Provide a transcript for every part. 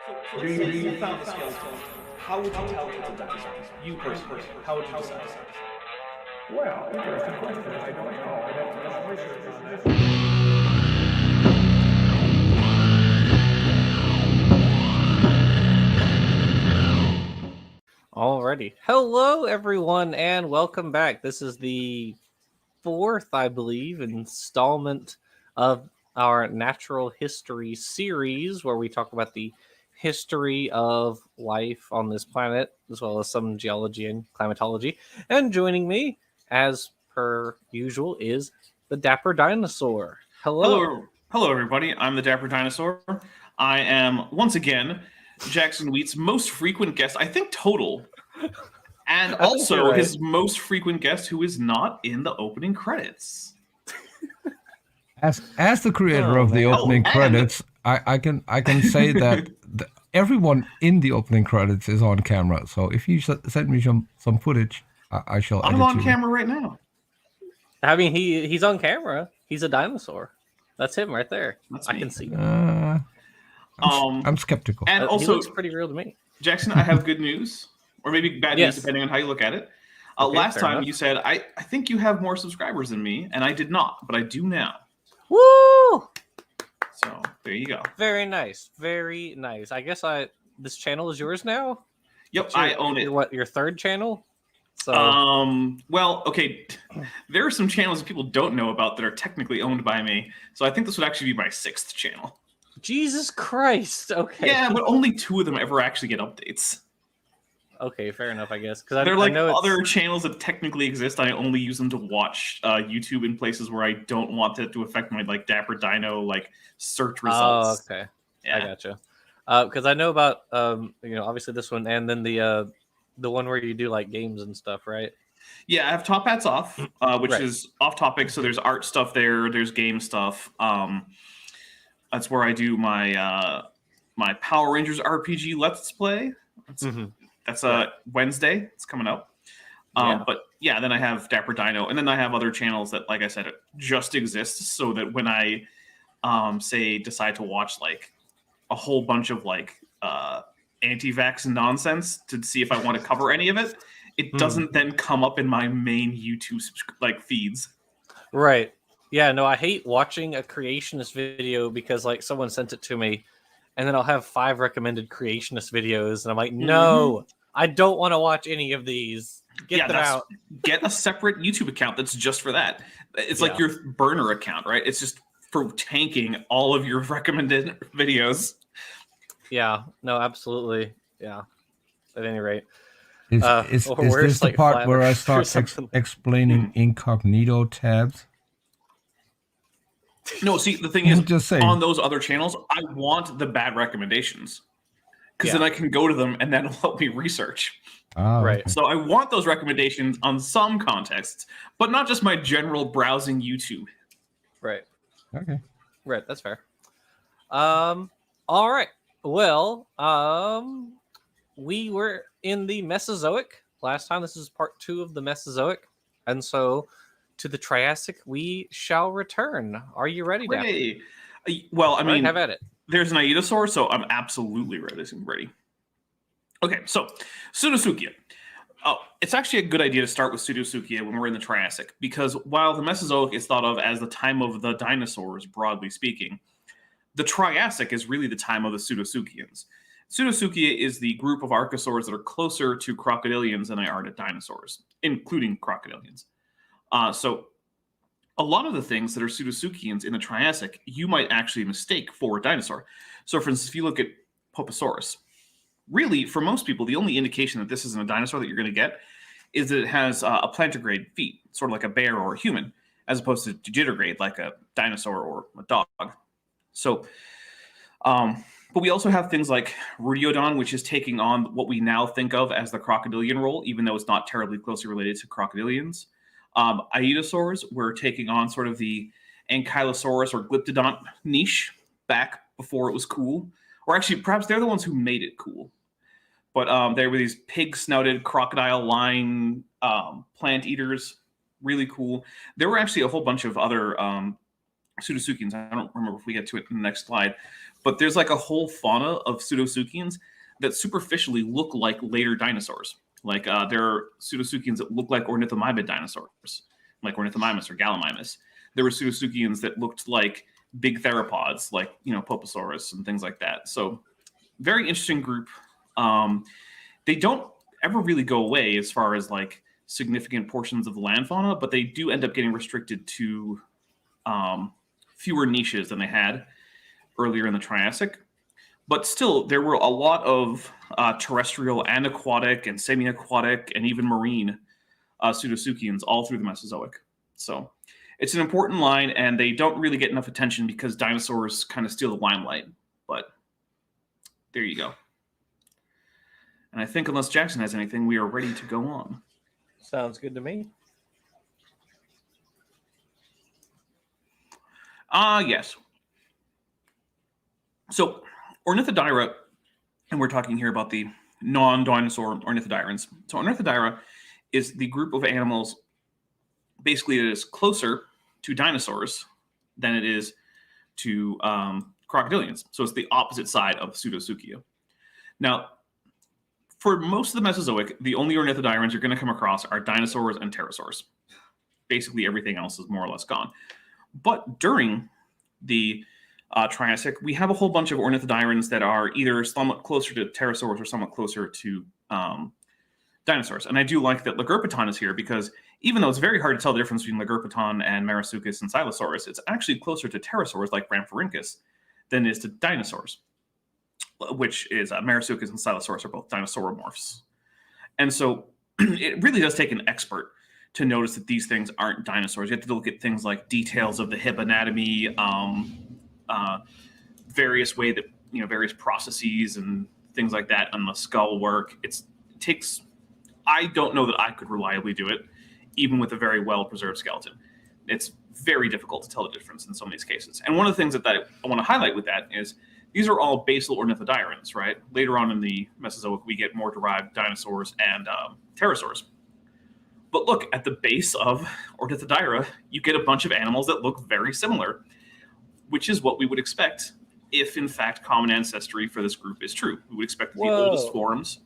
You found the skeleton. How would you tell it's a dinosaur? You personally, how would you decide? Well, interesting question. I don't know. I'd have to do some research on that. Alrighty. Hello, everyone, and welcome back. This is the fourth, I believe, installment of our natural history series where we talk about the history of life on this planet, as well as some geology and climatology. And joining me, as per usual, is the Dapper Dinosaur. Hello. Hello, everybody. I'm the Dapper Dinosaur. I am, once again, Jackson Wheat's most frequent guest, I think total, and also his most frequent guest who is not in the opening credits. As the creator of the opening credits, I can say that everyone in the opening credits is on camera. So if you send me some footage, I shall. I'm on camera right now. I mean, he's on camera. He's a dinosaur. That's him right there. I can see him. I'm skeptical. And also, he looks pretty real to me. Jackson, I have good news, or maybe bad news, depending on how you look at it. Last time you said, I think you have more subscribers than me, and I did not, but I do now. Woo! So there you go. Very nice. Very nice. I guess this channel is yours now? Yep, I own it. Your third channel? So well, okay. There are some channels that people don't know about that are technically owned by me. So I think this would actually be my sixth channel. Jesus Christ. Okay. Yeah, but only 2 of them ever actually get updates. Okay, fair enough, I guess. Because they're like other channels that technically exist. I only use them to watch YouTube in places where I don't want it to affect my like Dapper Dino search results. Oh, okay. Yeah. I gotcha. Because I know about obviously this one, and then the one where you do like games and stuff, right? Yeah, I have Top Hats Off, which is off topic. So there's art stuff there. There's game stuff. That's where I do my my Power Rangers RPG Let's Play. That's Wednesday. It's coming up. But yeah, then I have Dapper Dino, and then I have other channels that, like I said, just exist so that when I say decide to watch like a whole bunch of like anti-vax nonsense to see if I want to cover any of it, it doesn't then come up in my main YouTube feeds. Right. Yeah, no, I hate watching a creationist video because like someone sent it to me and then I'll have 5 recommended creationist videos and I'm like, no, I don't want to watch any of these. Get them out. Get a separate YouTube account that's just for that. It's like your burner account, right? It's just for tanking all of your recommended videos. Yeah, no, absolutely. Yeah. At any rate. Is this the part where I start explaining incognito tabs? No, see, the thing is, on those other channels, I want the bad recommendations. Because then I can go to them and that'll help me research. Oh, right. Okay. So I want those recommendations on some contexts, but not just my general browsing YouTube. Right. Okay. Right, that's fair. All right. Well, we were in the Mesozoic last time. This is part 2 of the Mesozoic. And so to the Triassic, we shall return. Are you ready, Dapper? Well, I mean, have at it. There's an Echinosaur, so I'm absolutely ready. Okay, so Pseudotsuchia. Oh, it's actually a good idea to start with Pseudotsuchia when we're in the Triassic, because while the Mesozoic is thought of as the time of the dinosaurs, broadly speaking, the Triassic is really the time of the Pseudotsuchians. Pseudotsuchia is the group of archosaurs that are closer to crocodilians than they are to dinosaurs, including crocodilians. So a lot of the things that are Pseudotsuchians in the Triassic, you might actually mistake for a dinosaur. So for instance, if you look at Poposaurus, really, for most people, the only indication that this isn't a dinosaur that you're going to get is that it has a plantigrade feet, sort of like a bear or a human, as opposed to digitigrade, like a dinosaur or a dog. So, but we also have things like Rudiodon, which is taking on what we now think of as the crocodilian role, even though it's not terribly closely related to crocodilians. Iodosaurs were taking on sort of the Ankylosaurus or Glyptodont niche back before it was cool. Or actually, perhaps they're the ones who made it cool. But there were these pig-snouted crocodile line plant eaters, really cool. There were actually a whole bunch of other Pseudotsuchians. I don't remember if we get to it in the next slide. but there's like a whole fauna of pseudotsuchians that superficially look like later dinosaurs. Like there are pseudotsuchians that look like ornithomimid dinosaurs, like Ornithomimus or Gallimimus. There were pseudotsuchians that looked like big theropods, like Poposaurus and things like that. So very interesting group. They don't ever really go away as far as like significant portions of the land fauna, but they do end up getting restricted to fewer niches than they had earlier in the Triassic. But still, there were a lot of terrestrial and aquatic and semi-aquatic and even marine pseudotsuchians all through the Mesozoic. So it's an important line, and they don't really get enough attention because dinosaurs kind of steal the limelight. But there you go. And I think unless Jackson has anything, we are ready to go on. Sounds good to me. Yes. So Ornithodyra, and we're talking here about the non-dinosaur ornithodyrans. So Ornithodyra is the group of animals basically that is closer to dinosaurs than it is to crocodilians. So it's the opposite side of Pseudosuchia. Now, for most of the Mesozoic, the only ornithodyrans you're going to come across are dinosaurs and pterosaurs. Basically, everything else is more or less gone. But during the Triassic, we have a whole bunch of ornithodyrans that are either somewhat closer to pterosaurs or somewhat closer to dinosaurs. And I do like that Lagurpiton is here because even though it's very hard to tell the difference between Lagurpiton and Marasuchus and Silosaurus, it's actually closer to pterosaurs like Rhamphorhynchus than it is to dinosaurs, which is Marasuchus and Silosaurus are both dinosauromorphs. And so it really does take an expert to notice that these things aren't dinosaurs. You have to look at things like details of the hip anatomy, various way that various processes and things like that on the skull work. It takes. I don't know that I could reliably do it, even with a very well preserved skeleton. It's very difficult to tell the difference in some of these cases. And one of the things that I want to highlight with that is these are all basal ornithodyrans, right? Later on in the Mesozoic, we get more derived dinosaurs and pterosaurs. But look, at the base of Ornithodyra, you get a bunch of animals that look very similar, which is what we would expect if, in fact, common ancestry for this group is true. We would expect that the oldest forms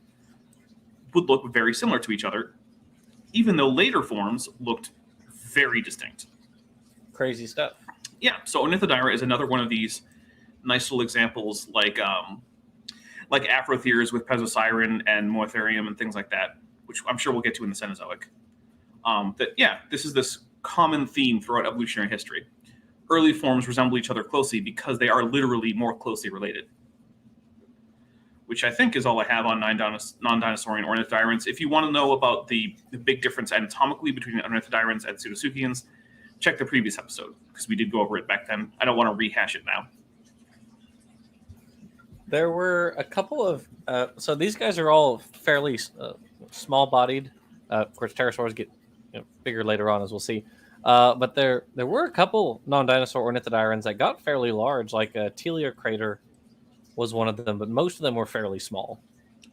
would look very similar to each other, even though later forms looked very distinct. Crazy stuff. Yeah, so Ornithodyra is another one of these nice little examples, like Afrotheres with Pesosiren and Moetherium and things like that, which I'm sure we'll get to in the Cenozoic. This is this common theme throughout evolutionary history. Early forms resemble each other closely because they are literally more closely related, which I think is all I have on non-dinosaurian ornithodyrans. If you want to know about the big difference anatomically between ornithodyrans and pseudotsuchians, check the previous episode, because we did go over it back then. I don't want to rehash it now. There were a couple of... so these guys are all fairly small-bodied. Of course, pterosaurs get bigger later on, as we'll see. But there were a couple non-dinosaur ornithodyrans that got fairly large, like Teleocrater was one of them, but most of them were fairly small.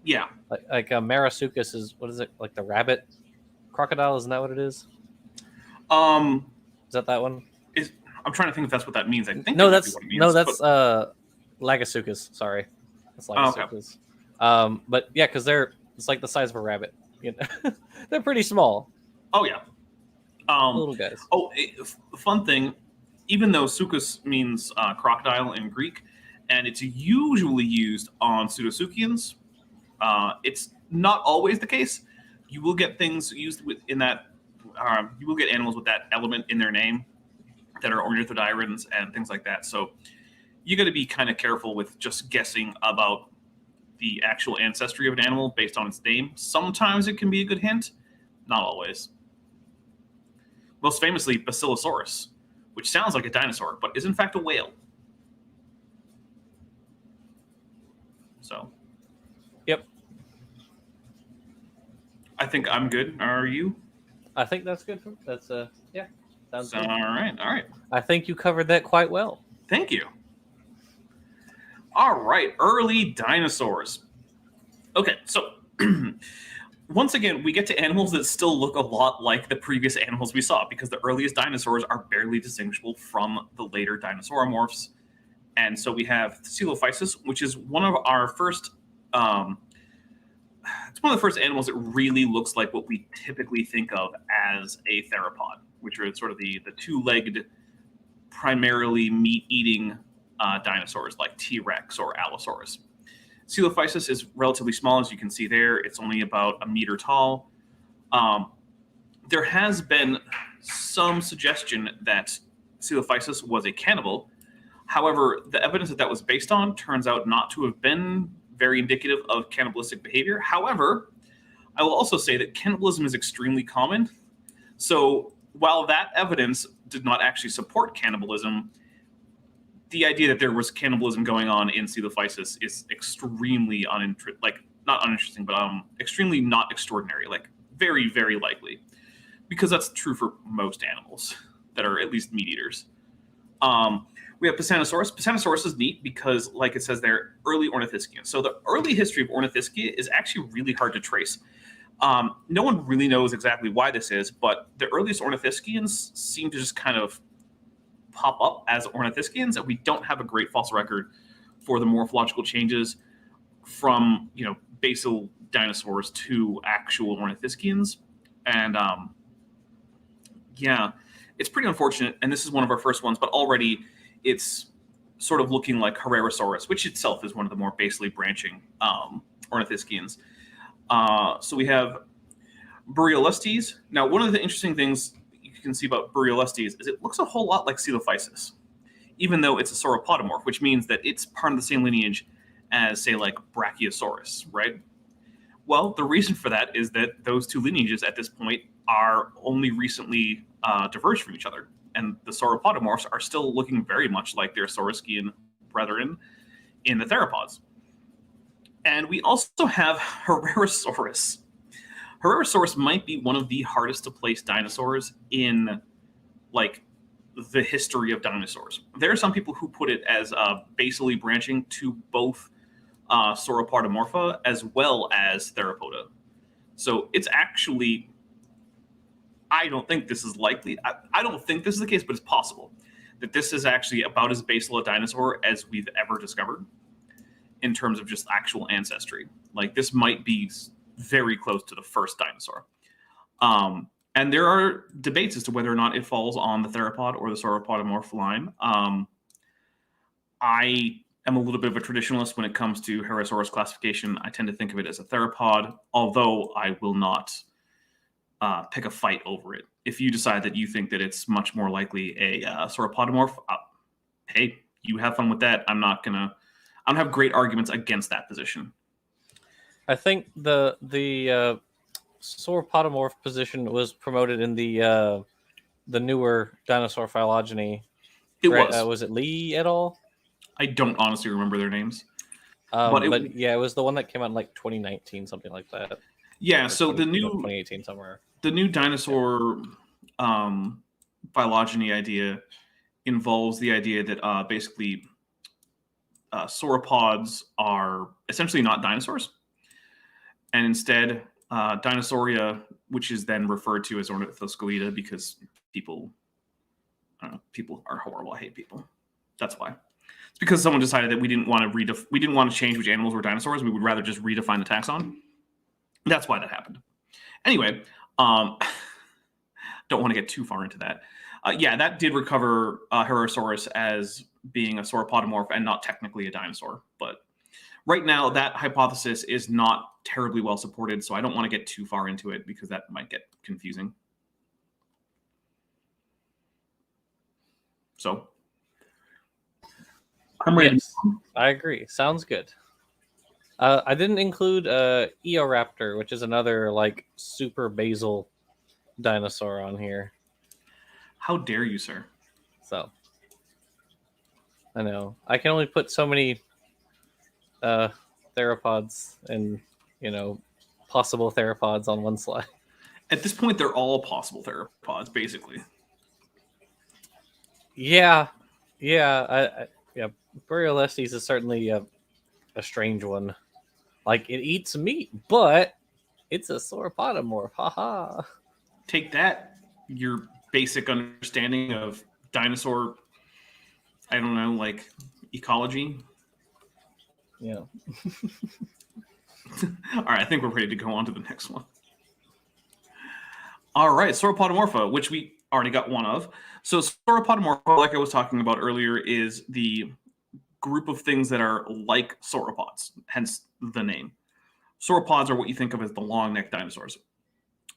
Yeah. Like Marasuchus is, what is it, like the rabbit crocodile? Isn't that what it is? Is that one? I'm trying to think if that's what that means. I think that's Lagasuchus. Sorry, that's Lagasuchus. Oh, okay. But yeah, because it's like the size of a rabbit. They're pretty small. Oh yeah. Little guys. Fun thing, even though suchus means crocodile in Greek, and it's usually used on pseudotsuchians, it's not always the case. You will get things used in that. You will get animals with that element in their name that are ornithodyrans and things like that. So you got to be kind of careful with just guessing about the actual ancestry of an animal based on its name. Sometimes it can be a good hint, not always. Most famously, Basilosaurus, which sounds like a dinosaur, but is in fact a whale. So, yep. I think I'm good. Are you? I think that's good. That's yeah. Sounds good. All right. I think you covered that quite well. Thank you. All right, early dinosaurs. Okay, so once again, we get to animals that still look a lot like the previous animals we saw, because the earliest dinosaurs are barely distinguishable from the later dinosauromorphs, And so we have Coelophysis, which is one of our first. It's one of the first animals that really looks like what we typically think of as a theropod, which are sort of the two-legged, primarily meat-eating dinosaurs like T-Rex or Allosaurus. Coelophysis is relatively small, as you can see there. It's only about 1 meter tall. There has been some suggestion that Coelophysis was a cannibal. However, the evidence that was based on turns out not to have been very indicative of cannibalistic behavior. However, I will also say that cannibalism is extremely common. So while that evidence did not actually support cannibalism, the idea that there was cannibalism going on in Coelophysis is extremely not uninteresting, but extremely not extraordinary, like very, very likely, because that's true for most animals that are at least meat eaters. We have Psanosaurus. Psanosaurus is neat because, like it says there, early Ornithischia. So the early history of Ornithischia is actually really hard to trace. No one really knows exactly why this is, but the earliest Ornithischians seem to just kind of pop up as Ornithischians, and we don't have a great fossil record for the morphological changes from, basal dinosaurs to actual Ornithischians. And it's pretty unfortunate, and this is one of our first ones, but already it's sort of looking like Herrerasaurus, which itself is one of the more basally branching Ornithischians. So we have Buryolestes. Now, one of the interesting things you can see about Buryolestes is it looks a whole lot like Coelophysis, even though it's a sauropodomorph, which means that it's part of the same lineage as, say, like Brachiosaurus, right? Well, the reason for that is that those two lineages at this point are only recently diverged from each other. And the sauropodomorphs are still looking very much like their Saurischian brethren in the theropods. And we also have Herrerasaurus. Herrerasaurus might be one of the hardest to place dinosaurs in, the history of dinosaurs. There are some people who put it as basally branching to both Sauropodomorpha as well as Theropoda. So it's actually... I don't think this is likely. I don't think this is the case, but it's possible that this is actually about as basal a dinosaur as we've ever discovered in terms of just actual ancestry. Like, this might be very close to the first dinosaur. And there are debates as to whether or not it falls on the theropod or the sauropodomorph line. I am a little bit of a traditionalist when it comes to Herrerasaurus classification. I tend to think of it as a theropod, although I will not pick a fight over it. If you decide that you think that it's much more likely a sauropodomorph, hey, you have fun with that. I don't have great arguments against that position. I think the sauropodomorph position was promoted in the newer dinosaur phylogeny. It right? was. Was it Lee et al.? I don't honestly remember their names. But it was the one that came out in 2019, something like that. Yeah, so the new 2018 somewhere. The new dinosaur phylogeny idea involves the idea that basically sauropods are essentially not dinosaurs, and instead Dinosauria, which is then referred to as Ornithischia because people are horrible. I hate people. That's why. It's because someone decided that we didn't want to change which animals were dinosaurs. We would rather just redefine the taxon. That's why that happened. Anyway, don't want to get too far into that. That did recover Herrerasaurus as being a sauropodomorph and not technically a dinosaur. But right now, that hypothesis is not terribly well supported, so I don't want to get too far into it because that might get confusing. So, I'm ready. Yes, I agree. Sounds good. I didn't include Eoraptor, which is another super basal dinosaur on here. How dare you, sir? So I know I can only put so many theropods and possible theropods on one slide. At this point, they're all possible theropods, basically. Yeah. Buryolestes is certainly a strange one. It eats meat, but it's a sauropodomorph. Haha. Take that, your basic understanding of dinosaur. I don't know, ecology. Yeah. All right, I think we're ready to go on to the next one. All right, Sauropodomorpho, which we already got one of. So Sauropodomorpho, like I was talking about earlier, is the group of things that are like sauropods, hence the name. Sauropods are what you think of as the long-necked dinosaurs.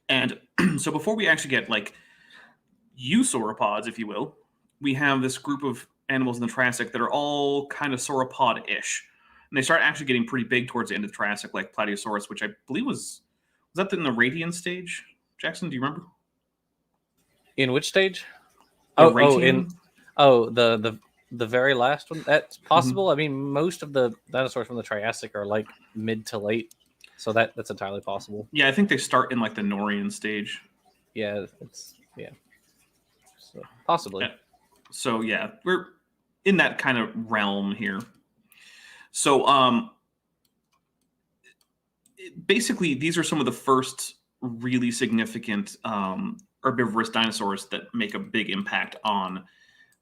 And so before we actually get like eusauropods, if you will, we have this group of animals in the Triassic that are all kind of sauropod-ish. And they start actually getting pretty big towards the end of the Triassic, like Plateosaurus, which I believe was that in the Radian stage? Jackson, do you remember? In which stage? The The very last one. That's possible. I mean, most of the dinosaurs from the Triassic are like mid to late, so that's entirely possible. Yeah, I think they start in like the Norian stage. Yeah, so possibly. Yeah. So yeah, we're in that kind of realm here. So basically, these are some of the first really significant herbivorous dinosaurs that make a big impact on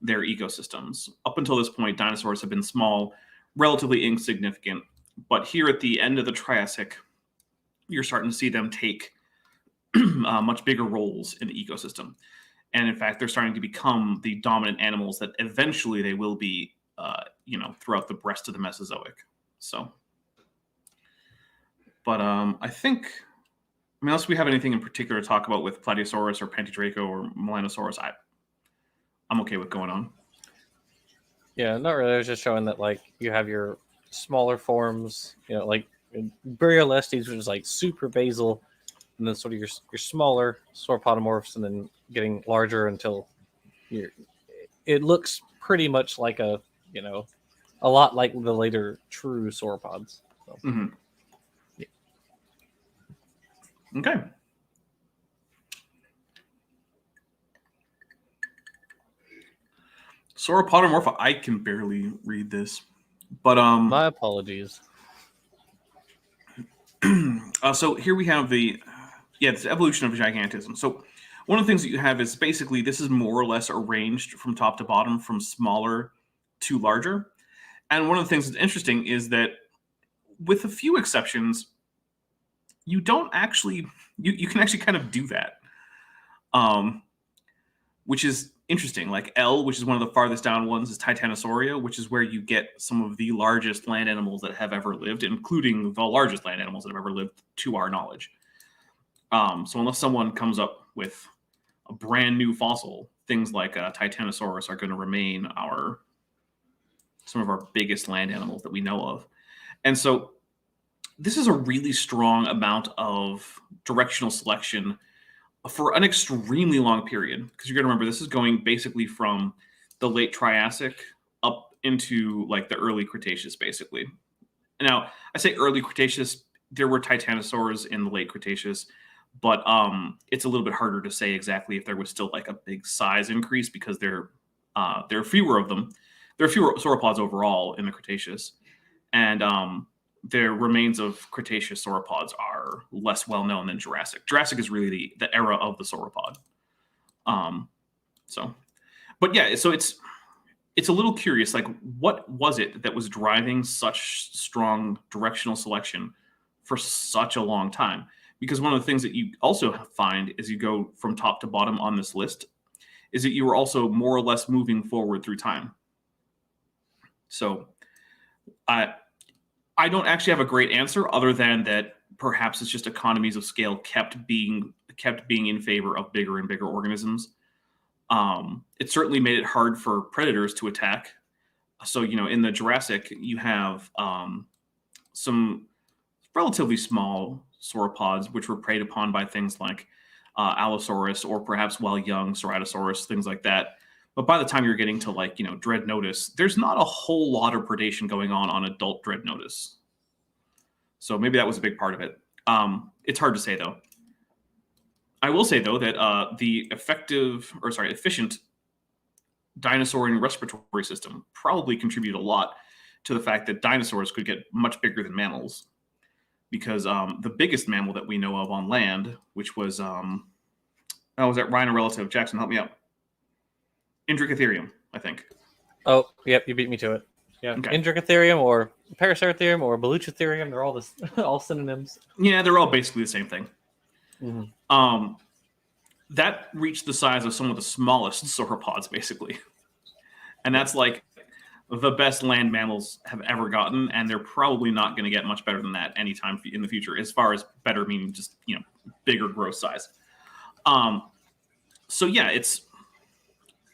their ecosystems. Up until this point, dinosaurs have been small, relatively insignificant, but here at the end of the Triassic, you're starting to see them take much bigger roles in the ecosystem. And in fact, they're starting to become the dominant animals that eventually they will be, throughout the rest of the Mesozoic. So, but I think, unless we have anything in particular to talk about with Plateosaurus or Pantidraco or Melanosaurus, I'm okay with going on. Yeah, not really. I was just showing that like you have your smaller forms, like Buriolestes, which is like super basal, and then sort of your smaller sauropodomorphs, and then getting larger until it looks pretty much like a lot like the later true sauropods. So. Mm-hmm. Yeah. Okay. Sauropodomorpho, I can barely read this, but my apologies. So here we have this evolution of gigantism. So one of the things that you have is basically this is more or less arranged from top to bottom, from smaller to larger. And one of the things that's interesting is that, with a few exceptions, you don't actually you can actually kind of do that, which is interesting. Like L, which is one of the farthest down ones, is Titanosauria, which is where you get some of the largest land animals that have ever lived, including the largest land animals that have ever lived to our knowledge. So unless someone comes up with a brand new fossil, things like Titanosaurus are going to remain some of our biggest land animals that we know of. And so this is a really strong amount of directional selection for an extremely long period, because you're going to remember this is going basically from the late Triassic up into like the early Cretaceous, basically. Now, I say early Cretaceous, there were titanosaurs in the late Cretaceous, but it's a little bit harder to say exactly if there was still like a big size increase, because there are fewer of them. There are fewer sauropods overall in the Cretaceous, and the remains of Cretaceous sauropods are less well known than Jurassic. Jurassic is really the era of the sauropod. But yeah, so it's a little curious. Like, what was it that was driving such strong directional selection for such a long time? Because one of the things that you also find as you go from top to bottom on this list is that you were also more or less moving forward through time. So I don't actually have a great answer, other than that perhaps it's just economies of scale kept being in favor of bigger and bigger organisms. It certainly made it hard for predators to attack. So, in the Jurassic, you have some relatively small sauropods, which were preyed upon by things like Allosaurus, or perhaps while young Ceratosaurus, things like that. But by the time you're getting to Dreadnoughtus, there's not a whole lot of predation going on adult Dreadnoughtus. So maybe that was a big part of it. It's hard to say, though. I will say, though, that the efficient dinosaurian respiratory system probably contributed a lot to the fact that dinosaurs could get much bigger than mammals. Because the biggest mammal that we know of on land, which was, was that Rhino relative? Jackson, help me out. Indricotherium, I think. Oh, yep, you beat me to it. Yeah, Okay. Indricotherium or Paraceratherium or Beluchitherium, they're all this, all synonyms. Yeah, they're all basically the same thing. Mhm. That reached the size of some of the smallest sauropods, basically. And that's like the best land mammals have ever gotten, and they're probably not going to get much better than that anytime in the future, as far as better meaning just, bigger growth size. So yeah,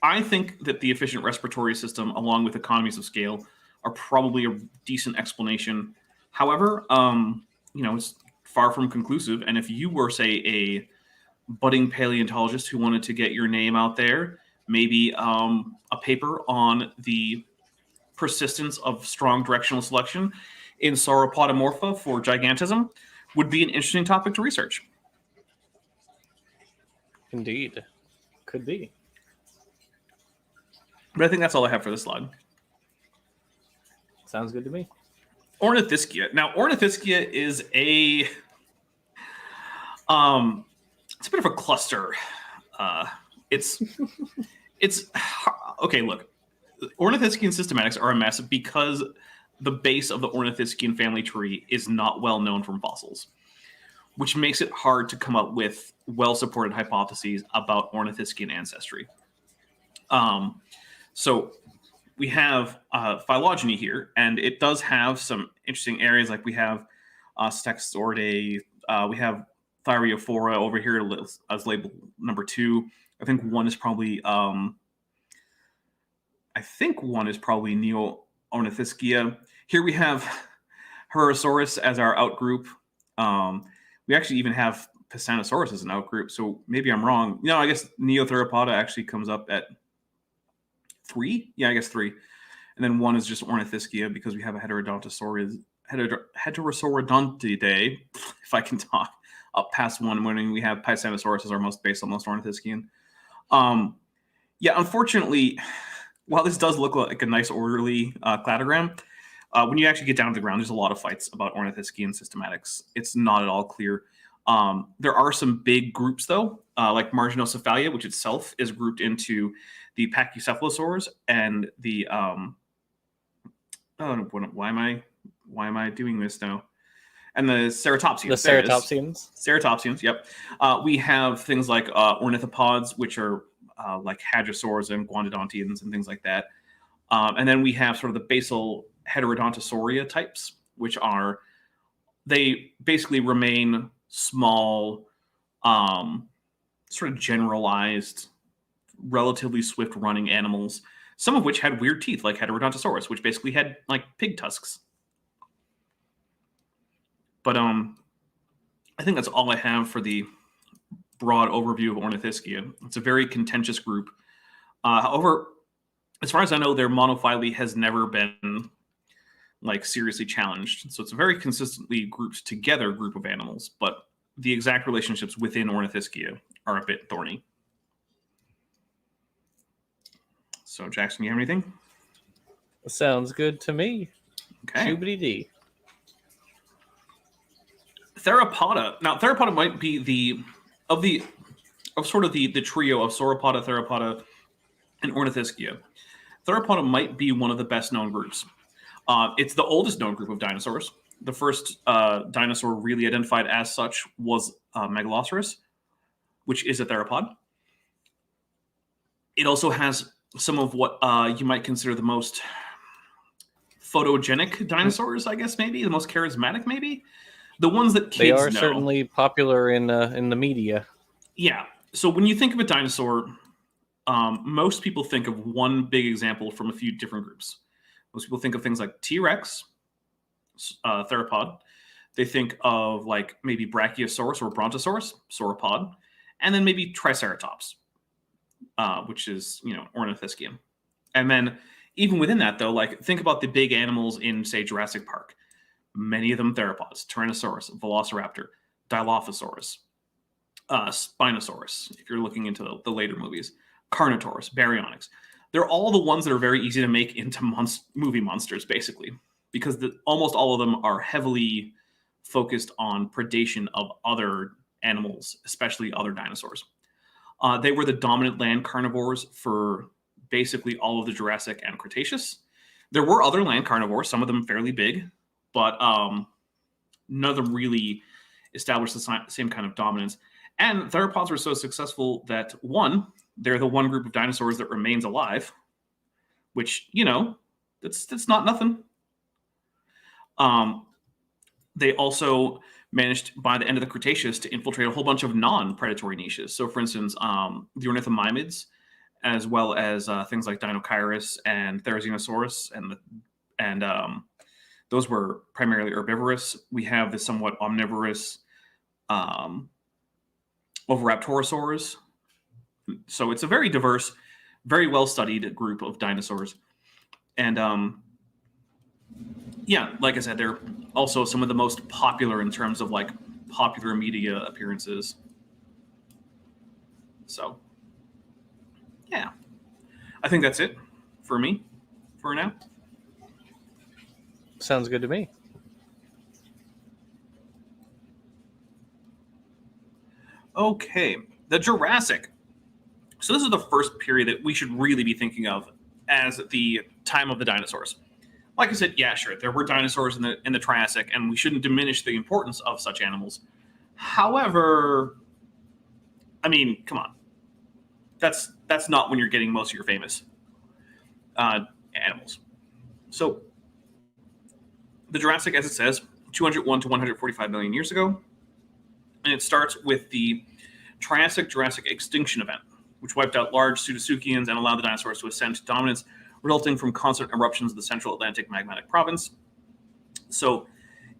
I think that the efficient respiratory system, along with economies of scale, are probably a decent explanation. However, it's far from conclusive. And if you were, say, a budding paleontologist who wanted to get your name out there, maybe a paper on the persistence of strong directional selection in Sauropodomorpho for gigantism would be an interesting topic to research. Indeed. Could be. But I think that's all I have for this slide. Sounds good to me. Ornithischia. Now, Ornithischia is it's a bit of a cluster. It's okay. Look, Ornithischian systematics are a mess because the base of the Ornithischian family tree is not well known from fossils, which makes it hard to come up with well-supported hypotheses about Ornithischian ancestry. So we have phylogeny here, and it does have some interesting areas. Like we have Stexoridae, we have Thyreophora over here as labeled number 2. I think one is probably Neo-Ornithischia. Here we have Herrerasaurus as our outgroup. We actually even have Pisanosaurus as an outgroup, so maybe I'm wrong. No, I guess Neotheropoda actually comes up at 3. Yeah, I guess 3. And then 1 is just Ornithischia because we have a Heterodontidae, if I can talk, up past 1, when we have Pisanosaurus as our most basal, most Ornithischian. Unfortunately, while this does look like a nice orderly cladogram, when you actually get down to the ground, there's a lot of fights about Ornithischian systematics. It's not at all clear. There are some big groups, though, like Marginocephalia, which itself is grouped into the Pachycephalosaurs and the why am I doing this now? And the Ceratopsians. The Ceratopsians. Ceratopsians, yep. We have things like Ornithopods, which are like Hadrosaurs and Guanodontians and things like that. And then we have sort of the basal Heterodontosauria types, which they basically remain small, sort of generalized, relatively swift running animals, some of which had weird teeth like Heterodontosaurus, which basically had like pig tusks. But I think that's all I have for the broad overview of Ornithischia. It's a very contentious group. However, as far as I know, their monophyly has never been like seriously challenged. So it's a very consistently grouped together group of animals, but the exact relationships within Ornithischia are a bit thorny. So Jackson, you have anything? Sounds good to me. Okay. Shoobity-dee. Theropoda. Now, Theropoda might be the trio of Sauropoda, Theropoda, and Ornithischia. Theropoda might be one of the best known groups. It's the oldest known group of dinosaurs. The first dinosaur really identified as such was Megalosaurus, which is a theropod. It also has some of what you might consider the most photogenic dinosaurs, I guess, maybe the most charismatic, maybe the ones that kids They are know. certainly popular in the media. Yeah. So when you think of a dinosaur, most people think of one big example from a few different groups. Most people think of things like T-Rex, theropod. They think of like maybe Brachiosaurus or Brontosaurus, sauropod, and then maybe Triceratops, which is, Ornithischian. And then even within that, though, like think about the big animals in, say, Jurassic Park. Many of them theropods: Tyrannosaurus, Velociraptor, Dilophosaurus, Spinosaurus, if you're looking into the later movies, Carnotaurus, Baryonyx. They're all the ones that are very easy to make into movie monsters, basically, because almost all of them are heavily focused on predation of other animals, especially other dinosaurs. They were the dominant land carnivores for basically all of the Jurassic and Cretaceous. There were other land carnivores, some of them fairly big, but none of them really established the same kind of dominance. And theropods were so successful that, one, they're the one group of dinosaurs that remains alive, which, that's not nothing. They also managed, by the end of the Cretaceous, to infiltrate a whole bunch of non-predatory niches. So, for instance, the Ornithischia, as well as things like Dinosaurs and Theropods, and those were primarily herbivorous. We have the somewhat omnivorous Oviraptorosaurs. So it's a very diverse, very well-studied group of dinosaurs. And like I said, they're also some of the most popular in terms of like popular media appearances. So, yeah. I think that's it for me for now. Sounds good to me. Okay, the Jurassic. So this is the first period that we should really be thinking of as the time of the dinosaurs. Like I said, yeah, sure, there were dinosaurs in the Triassic, and we shouldn't diminish the importance of such animals. However, I mean, come on. That's not when you're getting most of your famous animals. So the Jurassic, as it says, 201 to 145 million years ago. And it starts with the Triassic-Jurassic extinction event, which wiped out large pseudoseuchians and allowed the dinosaurs to ascend to dominance, resulting from constant eruptions of the Central Atlantic magmatic province. So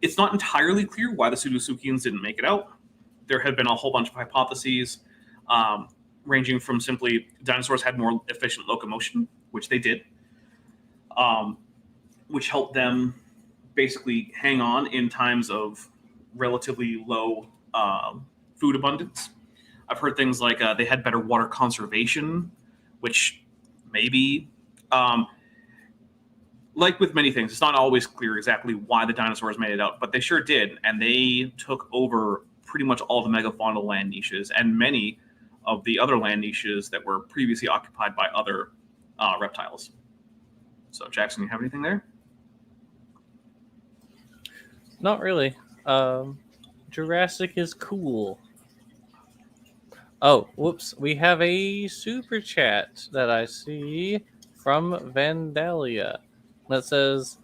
it's not entirely clear why the pseudoseuchians didn't make it out. There have been a whole bunch of hypotheses, ranging from simply dinosaurs had more efficient locomotion, which they did, which helped them basically hang on in times of relatively low food abundance. I've heard things like they had better water conservation, which maybe, like with many things, it's not always clear exactly why the dinosaurs made it out, but they sure did, and they took over pretty much all the megafaunal land niches and many of the other land niches that were previously occupied by other reptiles. So, Jackson, you have anything there? Not really. Jurassic is cool. Oh, whoops. We have a super chat that I see from Vandalia that says,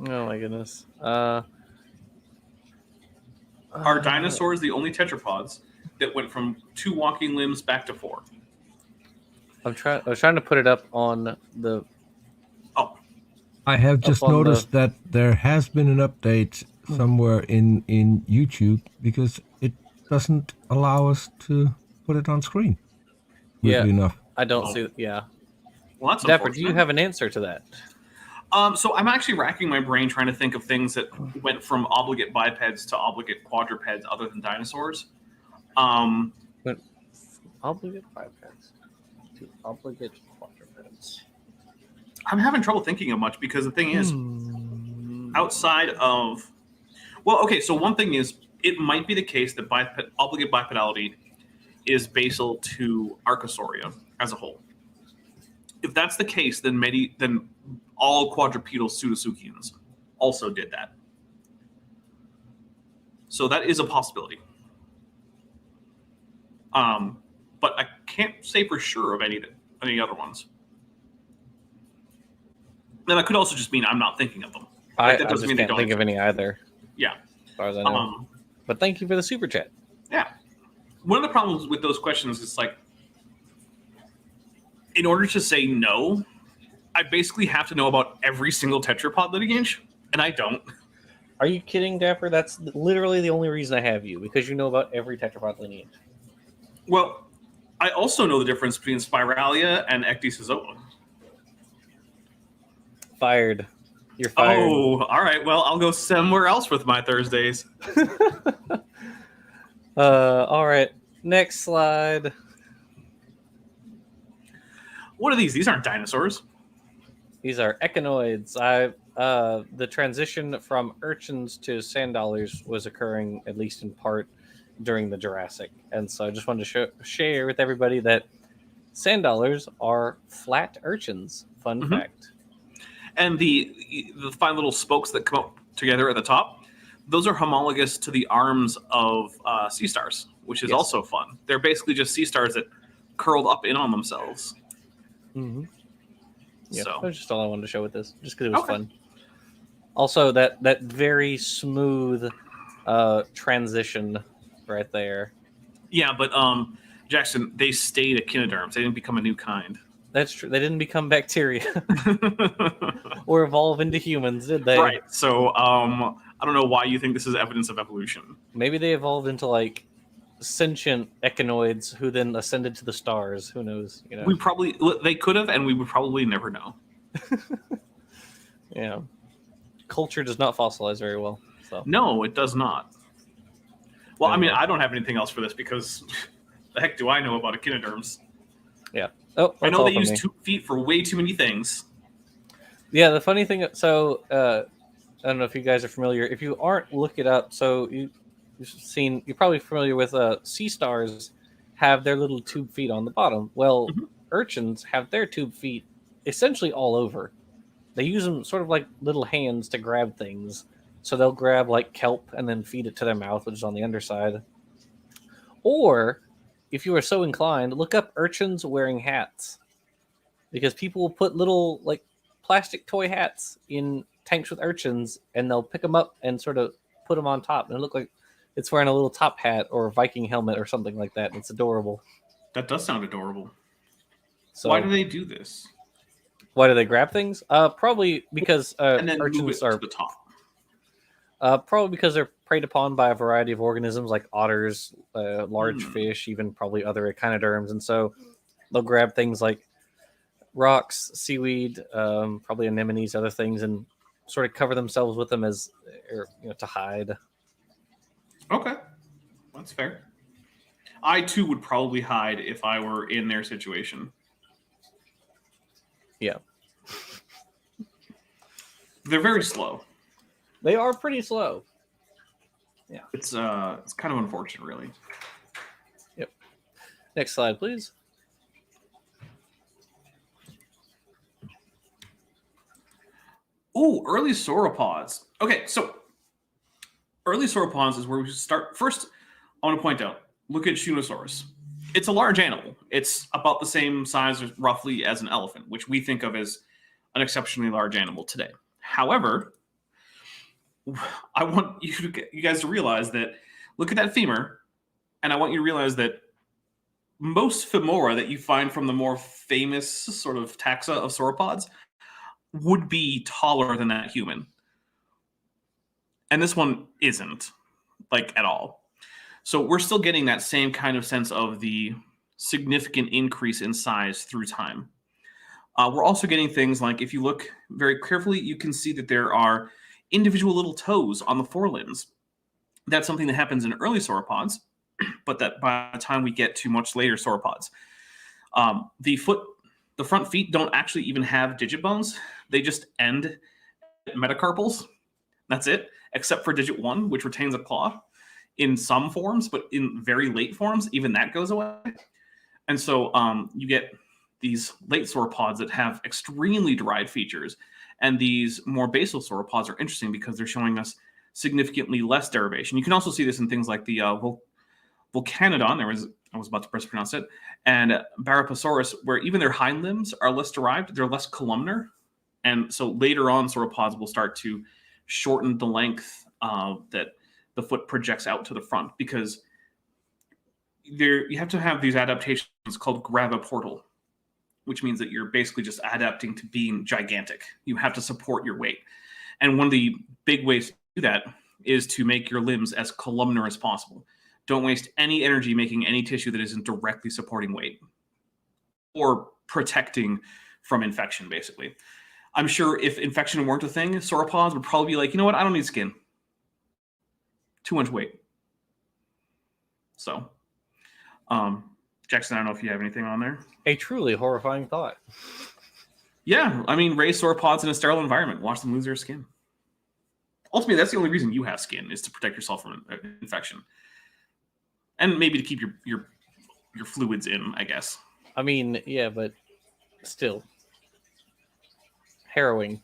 oh my goodness. Are dinosaurs the only tetrapods that went from 2 walking limbs back to 4? I was trying to put it up on the. Oh, I have just on noticed that there has been an update somewhere in YouTube because it doesn't allow us to put it on screen. Weirdly enough. I don't see. Yeah. well, that's Dapper, do unfortunate. you have an answer to that? So I'm actually racking my brain trying to think of things that went from obligate bipeds to obligate quadrupeds other than dinosaurs. Obligate bipeds to obligate quadrupeds. I'm having trouble thinking of much because the thing is, outside of... Well, okay, so one thing is, it might be the case that obligate bipedality is basal to Archosauria as a whole. If that's the case, then all quadrupedal pseudoseuchians also did that. So that is a possibility. But I can't say for sure of any other ones. And that could also just mean I'm not thinking of them. I that just can't think of any either. Yeah. As far as I know. But thank you for the super chat. Yeah. One of the problems with those questions is like, in order to say no, I basically have to know about every single tetrapod lineage, and I don't. Are you kidding, Dapper? That's literally the only reason I have you, because you know about every tetrapod lineage. Well, I also know the difference between Spiralia and Ecdysozoa. Fired. You're fired. Oh, all right. Well, I'll go somewhere else with my Thursdays. All right. Next slide. What are these? These aren't dinosaurs. These are echinoids. The transition from urchins to sand dollars was occurring, at least in part, during the Jurassic. And so I just wanted to share with everybody that sand dollars are flat urchins Fun fact. And the fine little spokes that come up together at the top, those are homologous to the arms of sea stars, which is also fun. They're basically just sea stars that curled up in on themselves. Mm-hmm. Yeah, So that's just all I wanted to show with this, just because it was fun. Also, that very smooth transition right there. Yeah, but Jackson, they stayed echinoderms. They didn't become a new kind. That's true. They didn't become bacteria or evolve into humans, did they? Right. So I don't know why you think this is evidence of evolution. Maybe they evolved into like sentient echinoids who then ascended to the stars. Who knows? You know, They could have, and we would probably never know. Yeah. Culture does not fossilize very well. So No, it does not. Well, I mean, I don't have anything else for this because the heck do I know about echinoderms? Yeah. Oh, I know they use 2 feet for way too many things. Yeah, the funny thing. So I don't know if you guys are familiar. If you aren't, look it up. So you're probably familiar with sea stars have their little tube feet on the bottom. Well, urchins have their tube feet essentially all over. They use them sort of like little hands to grab things. So they'll grab like kelp and then feed it to their mouth, which is on the underside. Or, if you are so inclined, look up urchins wearing hats. Because people will put little like plastic toy hats in tanks with urchins, and they'll pick them up and sort of put them on top. And it look like it's wearing a little top hat or a Viking helmet or something like that. And it's adorable. That does sound adorable. So, why do they do this? Why do they grab things? Probably because and then urchins move it are to the top. Probably because they're preyed upon by a variety of organisms like otters, large fish, even probably other echinoderms, and so they'll grab things like rocks, seaweed, probably anemones, other things, and sort of cover themselves with them to hide. Okay, that's fair. I too would probably hide if I were in their situation. Yeah, they're very slow. They are pretty slow. Yeah, it's kind of unfortunate, really. Yep. Next slide, please. Ooh, early sauropods. Okay, so early sauropods is where we start. First, I want to point out, look at Shunnosaurus. It's a large animal. It's about the same size, roughly, as an elephant, which we think of as an exceptionally large animal today. However, I want you guys to realize that, look at that femur, and I want you to realize that most femora that you find from the more famous sort of taxa of sauropods would be taller than that human. And this one isn't, like, at all. So we're still getting that same kind of sense of the significant increase in size through time. We're also getting things like, if you look very carefully, you can see that there are individual little toes on the forelimbs. That's something that happens in early sauropods, but that by the time we get to much later sauropods, the front feet don't actually even have digit bones. They just end at metacarpals. That's it, except for digit 1, which retains a claw in some forms, but in very late forms, even that goes away. And so you get these late sauropods that have extremely derived features. And these more basal sauropods are interesting because they're showing us significantly less derivation. You can also see this in things like the Volcanodon, I was about to mispronounce it, and Barapasaurus, where even their hind limbs are less derived, they're less columnar. And so later on, sauropods will start to shorten the length that the foot projects out to the front, because you have to have these adaptations called graviportal, which means that you're basically just adapting to being gigantic. You have to support your weight. And one of the big ways to do that is to make your limbs as columnar as possible. Don't waste any energy making any tissue that isn't directly supporting weight or protecting from infection, basically. I'm sure if infection weren't a thing, sauropods would probably be like, you know what, I don't need skin. Too much weight. So, Jackson, I don't know if you have anything on there. A truly horrifying thought. Yeah, I mean, raise sauropods in a sterile environment. Watch them lose their skin. Ultimately, that's the only reason you have skin, is to protect yourself from infection. And maybe to keep your fluids in, I guess. I mean, yeah, but still. harrowing.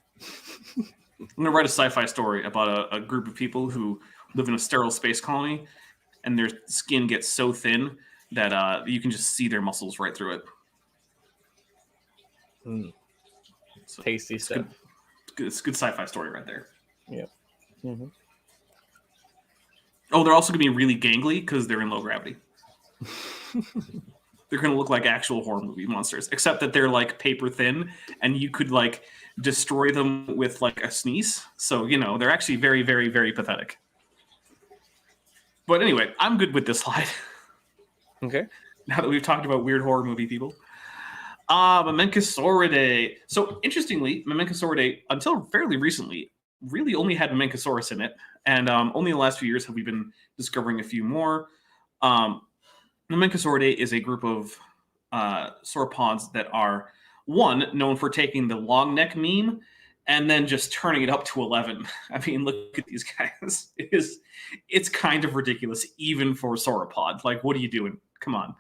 I'm gonna write a sci-fi story about a group of people who live in a sterile space colony, and their skin gets so thin that you can just see their muscles right through it. So Tasty stuff. It's a good sci-fi story right there. Yep. Mm-hmm. Oh, they're also gonna be really gangly because they're in low gravity. They're gonna look like actual horror movie monsters, except that they're like paper thin, and you could like destroy them with like a sneeze. So they're actually very, very, very pathetic. But anyway, I'm good with this slide. Okay. Now that we've talked about weird horror movie people. Memencosuridae. So interestingly, Memencosuridae, until fairly recently, really only had Memencosaurus in it. And only in the last few years have we been discovering a few more. Memencosuridae is a group of sauropods that are, one, known for taking the long neck meme and then just turning it up to 11. I mean, look at these guys. It's kind of ridiculous, even for sauropod. Like, what are you doing? Come on.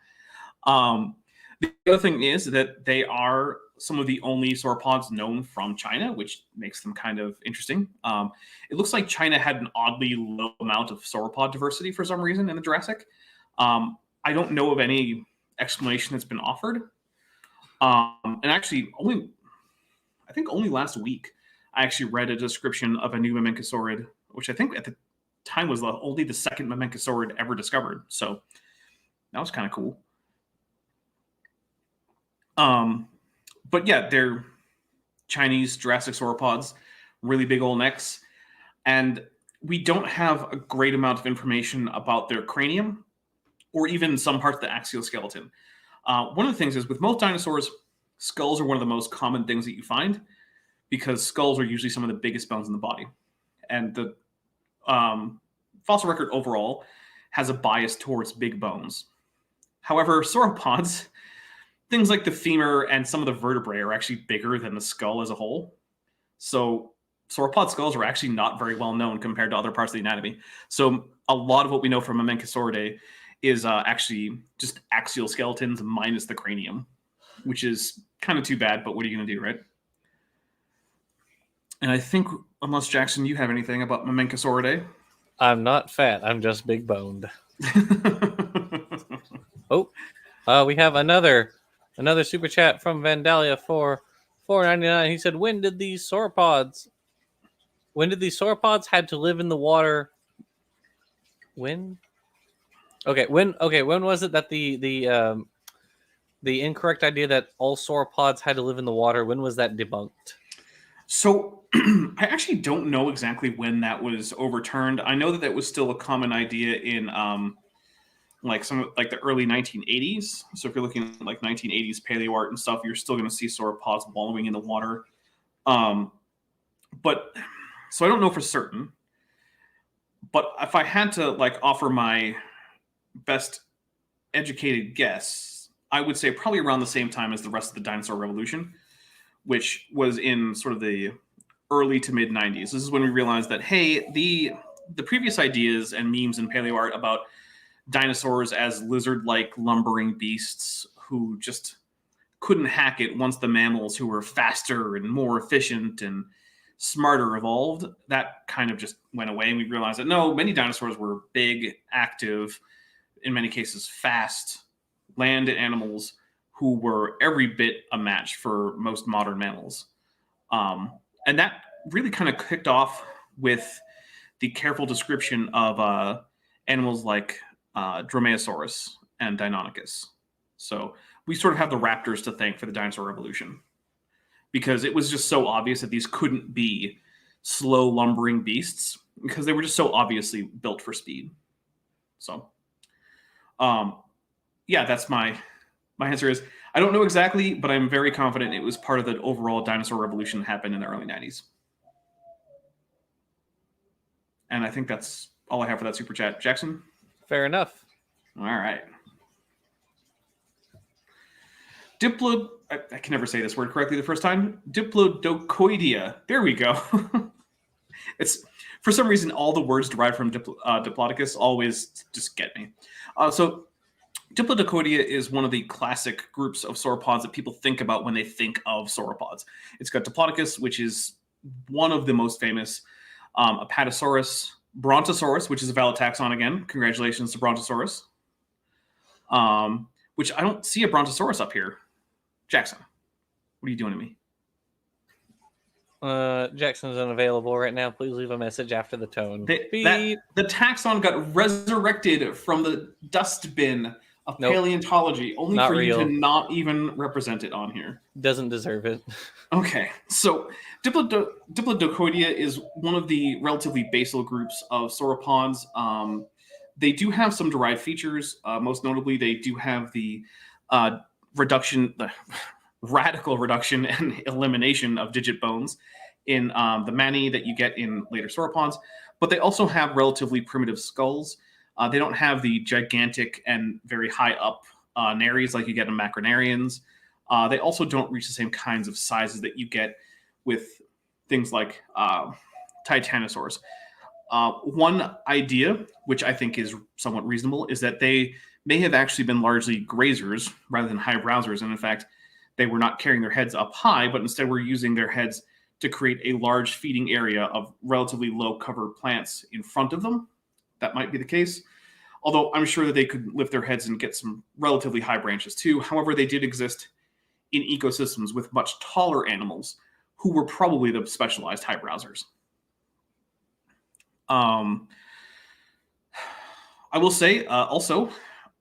The other thing is that they are some of the only sauropods known from China, which makes them kind of interesting. It looks like China had an oddly low amount of sauropod diversity for some reason in the Jurassic. I don't know of any explanation that's been offered. And actually, I think only last week, I actually read a description of a new Memencosaurid, which I think at the time was only the second Memencosaurid ever discovered. So that was kind of cool. But yeah, they're Chinese Jurassic sauropods, really big old necks. And we don't have a great amount of information about their cranium or even some parts of the axial skeleton. One of the things is with most dinosaurs, skulls are one of the most common things that you find because skulls are usually some of the biggest bones in the body. And the fossil record overall has a bias towards big bones. However, sauropods, things like the femur and some of the vertebrae are actually bigger than the skull as a whole. So sauropod skulls are actually not very well known compared to other parts of the anatomy. So a lot of what we know from Memencosuridae is actually just axial skeletons minus the cranium, which is kind of too bad, but what are you going to do, right? And I think, unless Jackson, you have anything about Memencosuridae? I'm not fat. I'm just big boned. We have another super chat from Vandalia for $4.99. He said, When did these sauropods had to live in the water? When was it that the incorrect idea that all sauropods had to live in the water, when was that debunked? So I actually don't know exactly when that was overturned. I know that was still a common idea in the early 1980s. So if you're looking at like 1980s paleo art and stuff, you're still going to see sauropods wallowing in the water. But so I don't know for certain. But if I had to offer my best educated guess, I would say probably around the same time as the rest of the dinosaur revolution, which was in sort of the early to mid 90s. This is when we realized that, hey, the previous ideas and memes in paleo art about dinosaurs as lizard-like lumbering beasts who just couldn't hack it once the mammals who were faster and more efficient and smarter evolved, that kind of just went away. And we realized that no, many dinosaurs were big, active, in many cases fast, land animals who were every bit a match for most modern mammals. And that really kind of kicked off with the careful description of animals like Dromaeosaurus and Deinonychus. So we sort of have the raptors to thank for the dinosaur revolution, because it was just so obvious that these couldn't be slow lumbering beasts because they were just so obviously built for speed. So, yeah, that's my answer is I don't know exactly, but I'm very confident it was part of the overall dinosaur revolution that happened in the early 90s. And I think that's all I have for that super chat. Jackson? Fair enough. All right. I can never say this word correctly the first time. Diplodocidae. There we go. It's for some reason all the words derived from Diplodocus always just get me. So Diplodocidae is one of the classic groups of sauropods that people think about when they think of sauropods. It's got Diplodocus, which is one of the most famous, Apatosaurus, Brontosaurus, which is a valid taxon again. Congratulations to Brontosaurus. Which I don't see a Brontosaurus up here. Jackson, what are you doing to me? Jackson's unavailable right now. Please leave a message after the tone. The taxon got resurrected from the dustbin of paleontology, only Not for real. you to not even represent it on here. Doesn't deserve it. Okay, so Diplodocidae is one of the relatively basal groups of sauropods. They do have some derived features. Most notably, they do have the radical reduction and elimination of digit bones in the mani that you get in later sauropods. But they also have relatively primitive skulls. They don't have the gigantic and very high up nares like you get in Macronarians. They also don't reach the same kinds of sizes that you get with things like Titanosaurs. One idea, which I think is somewhat reasonable, is that they may have actually been largely grazers rather than high browsers. And in fact, they were not carrying their heads up high, but instead were using their heads to create a large feeding area of relatively low cover plants in front of them. That might be the case. Although I'm sure that they could lift their heads and get some relatively high branches too. However, they did exist in ecosystems with much taller animals who were probably the specialized high browsers. I will say also,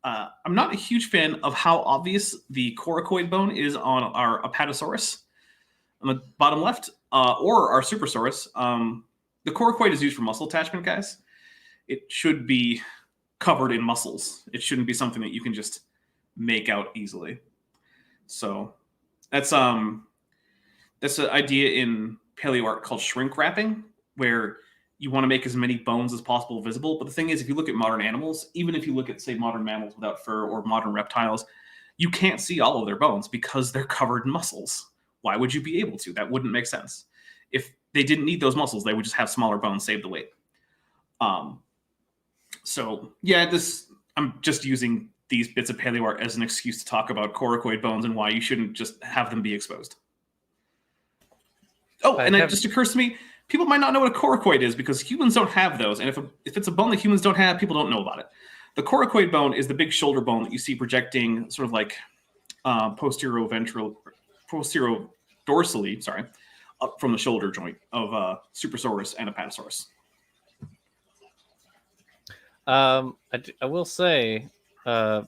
I'm not a huge fan of how obvious the coracoid bone is on our Apatosaurus on the bottom left, or our Supersaurus. The coracoid is used for muscle attachment, guys. It should be covered in muscles. It shouldn't be something that you can just make out easily. So that's an idea in paleo art called shrink wrapping, where you want to make as many bones as possible visible. But the thing is, if you look at modern animals, even if you look at, say, modern mammals without fur or modern reptiles, you can't see all of their bones because they're covered in muscles. Why would you be able to? That wouldn't make sense. If they didn't need those muscles, they would just have smaller bones, save the weight. So yeah, I'm just using these bits of paleo art as an excuse to talk about coracoid bones and why you shouldn't just have them be exposed. Oh, and it just occurs to me, people might not know what a coracoid is because humans don't have those. And if it's a bone that humans don't have, people don't know about it. The coracoid bone is the big shoulder bone that you see projecting sort of like posterior dorsally, up from the shoulder joint of Supersaurus and Apatosaurus. I will say that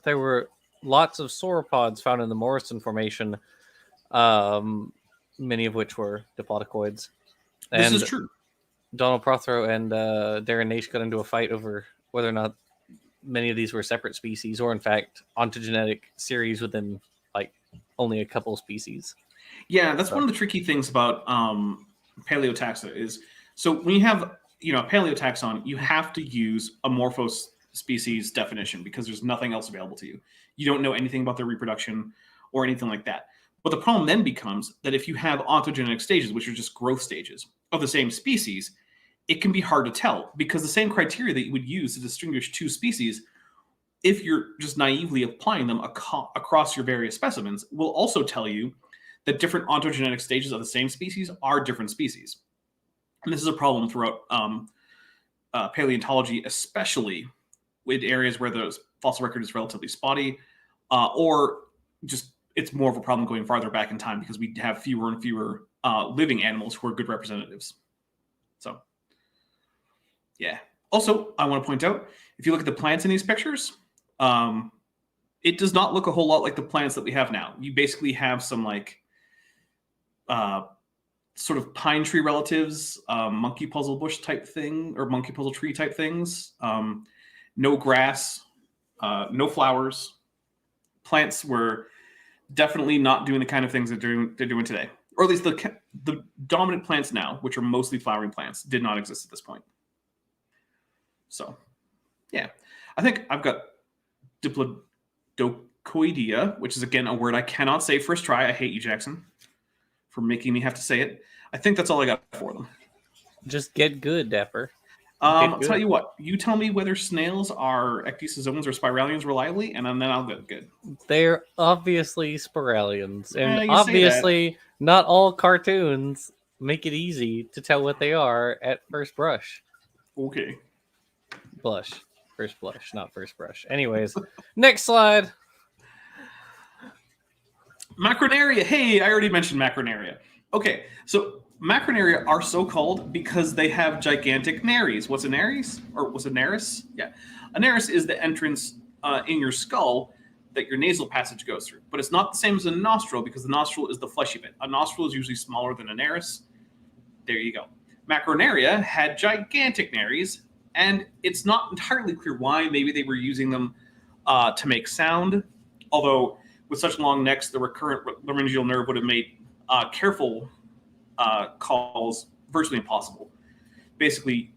there were lots of sauropods found in the Morrison Formation, many of which were diplodocoids. This is true. Donald Prothero and Darren Naish got into a fight over whether or not many of these were separate species or, in fact, ontogenetic series within like only a couple species. Yeah, that's one of the tricky things about paleotaxa is, so when you have a paleotaxon, you have to use a morphospecies definition because there's nothing else available to you. You don't know anything about their reproduction or anything like that. But the problem then becomes that if you have ontogenic stages, which are just growth stages of the same species, it can be hard to tell because the same criteria that you would use to distinguish two species, if you're just naively applying them across your various specimens, will also tell you that different ontogenic stages of the same species are different species. And this is a problem throughout paleontology, especially with areas where the fossil record is relatively spotty, or just it's more of a problem going farther back in time because we have fewer and fewer living animals who are good representatives. So, yeah. Also, I want to point out, if you look at the plants in these pictures, it does not look a whole lot like the plants that we have now. You basically have some like sort of pine tree relatives, monkey puzzle bush type thing, or monkey puzzle tree type things. No grass, no flowers. Plants were definitely not doing the kind of things they're doing today. Or at least the dominant plants now, which are mostly flowering plants, did not exist at this point. So, yeah. I think I've got Diplodocoidea, which is, again, a word I cannot say first try. I hate you, Jackson, for making me have to say it. I think that's all I got for them. Just get good, Dapper. Good. Tell you what, you tell me whether snails are ecdysozoans or spiralians reliably, and then I'll go good. They're obviously spiralians, and you say obviously not all cartoons make it easy to tell what they are at first brush. Okay. First blush, not first brush. Anyways, next slide. Macroneidae. Hey, I already mentioned Macroneidae. Okay, so Macroneidae are so called because they have gigantic nares. What's a nares? Or what's a nares? Yeah. A nares is the entrance in your skull that your nasal passage goes through. But it's not the same as a nostril because the nostril is the fleshy bit. A nostril is usually smaller than a nares. There you go. Macroneidae had gigantic nares, and it's not entirely clear why. Maybe they were using them to make sound, although with such long necks, the recurrent laryngeal nerve would have made careful calls virtually impossible. Basically,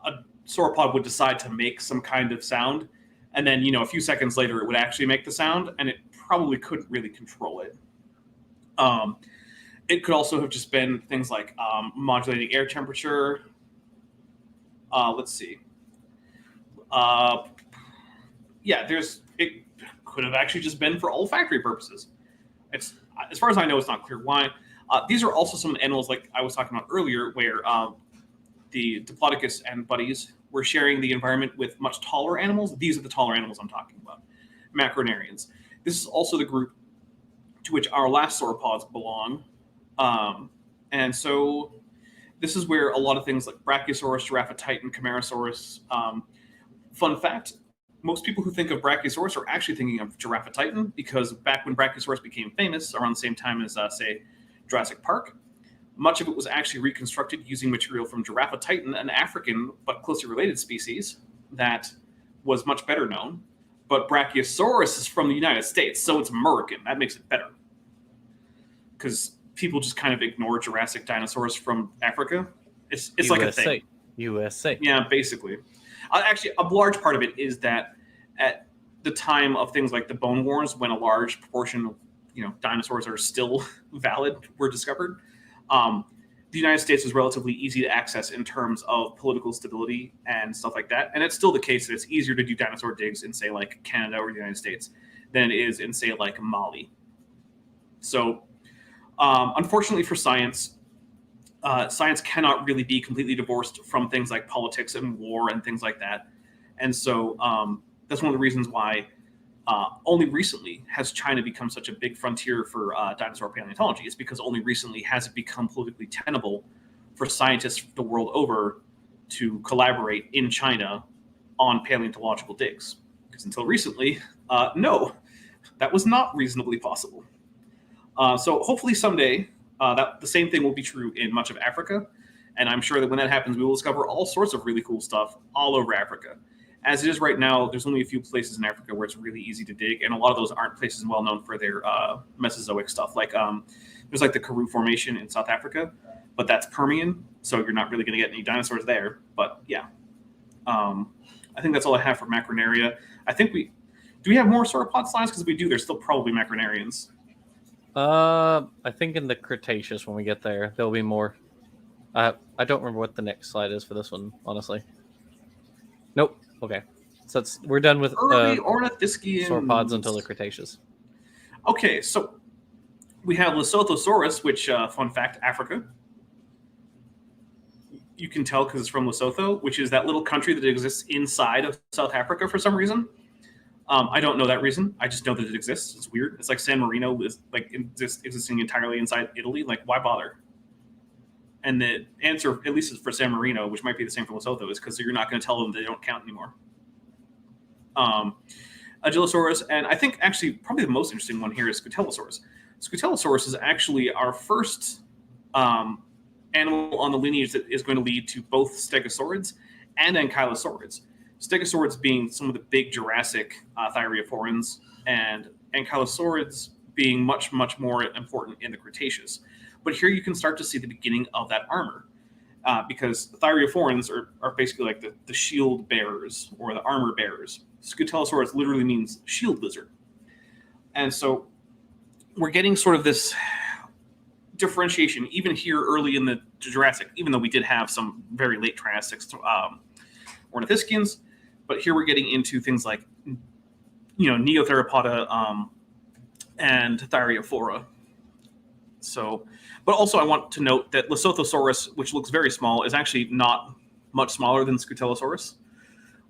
a sauropod would decide to make some kind of sound, and then a few seconds later, it would actually make the sound, and it probably couldn't really control it. It could also have just been things like modulating air temperature. Let's see. It could have actually just been for olfactory purposes. It's, as far as I know, it's not clear why. These are also some animals like I was talking about earlier, where the Diplodocus and buddies were sharing the environment with much taller animals. These are the taller animals I'm talking about, Macronarians. This is also the group to which our last sauropods belong. And so this is where a lot of things like Brachiosaurus, Giraffatitan, Camarasaurus. Fun fact, most people who think of Brachiosaurus are actually thinking of Giraffatitan, because back when Brachiosaurus became famous, around the same time as, say, Jurassic Park, much of it was actually reconstructed using material from Giraffatitan, an African but closely related species that was much better known. But Brachiosaurus is from the United States, so it's American. That makes it better. Because people just kind of ignore Jurassic dinosaurs from Africa. It's like a thing. USA. Yeah, basically. Actually, a large part of it is that at the time of things like the Bone Wars, when a large proportion of dinosaurs are still valid were discovered, the United States was relatively easy to access in terms of political stability and stuff like that. And it's still the case that it's easier to do dinosaur digs in, say, like Canada or the United States than it is in, say, like Mali. So, unfortunately for science, science cannot really be completely divorced from things like politics and war and things like that. And so that's one of the reasons why only recently has China become such a big frontier for dinosaur paleontology. It's because only recently has it become politically tenable for scientists the world over to collaborate in China on paleontological digs. Because until recently, no, that was not reasonably possible. So hopefully someday that the same thing will be true in much of Africa. And I'm sure that when that happens, we will discover all sorts of really cool stuff all over Africa. As it is right now, there's only a few places in Africa where it's really easy to dig, and a lot of those aren't places well known for their Mesozoic stuff. Like there's like the Karoo Formation in South Africa, but that's Permian, so you're not really going to get any dinosaurs there. But yeah, I think that's all I have for Macroneidae. I think do we have more sauropod slides? Because if we do, there's still probably Macronarians. I think in the Cretaceous when we get there, there'll be more. I don't remember what the next slide is for this one, honestly. Nope. Okay, so we're done with early Ornithischia sauropods until the Cretaceous. Okay, so we have Lesothosaurus, which, fun fact, Africa. You can tell because it's from Lesotho, which is that little country that exists inside of South Africa for some reason. I don't know that reason. I just know that it exists. It's weird. It's like San Marino is like existing entirely inside Italy. Like, why bother? And the answer, at least for San Marino, which might be the same for Lesotho, is because you're not going to tell them they don't count anymore. Agilosaurus, and I think actually probably the most interesting one here is Scutellosaurus. Scutellosaurus is actually our first animal on the lineage that is going to lead to both Stegosaurids and Ankylosaurids. Stegosaurids being some of the big Jurassic thyreophorans, and Ankylosaurids being much, much more important in the Cretaceous. But here you can start to see the beginning of that armor, because the thyreophorans are basically like the shield bearers or the armor bearers. Scutellosaurus literally means shield lizard. And so we're getting sort of this differentiation even here early in the Jurassic, even though we did have some very late Triassics Ornithischians. But here we're getting into things like, Neotheropoda and Thyreophora. So, but also I want to note that Lesothosaurus, which looks very small, is actually not much smaller than Scutellosaurus.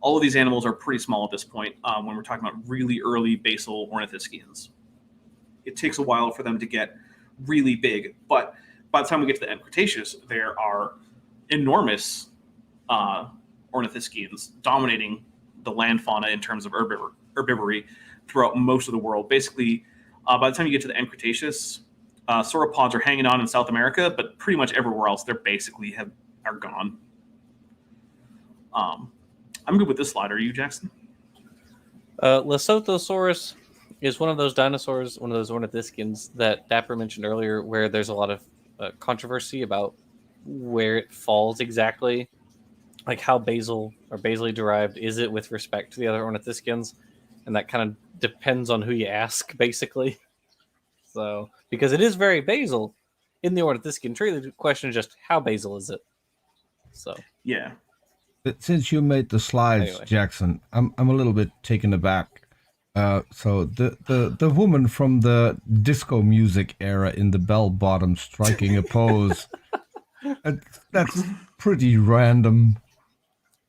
All of these animals are pretty small at this point when we're talking about really early basal Ornithischians. It takes a while for them to get really big, but by the time we get to the end Cretaceous, there are enormous Ornithischians dominating the land fauna in terms of herbivory throughout most of the world. Basically, by the time you get to the end Cretaceous, sauropods are hanging on in South America, but pretty much everywhere else, they're basically are gone. I'm good with this slide. Are you, Jackson? Lesothosaurus is one of those dinosaurs, one of those ornithischians that Dapper mentioned earlier, where there's a lot of controversy about where it falls exactly, like how basal or basally derived is it with respect to the other ornithischians, and that kind of depends on who you ask, basically. So, because it is very basal in the ornithischian tree, the question is just how basal is it? So, yeah. Since you made the slides, Anyway. Jackson, I'm a little bit taken aback. So the woman from the disco music era in the bell bottom striking a pose, that's pretty random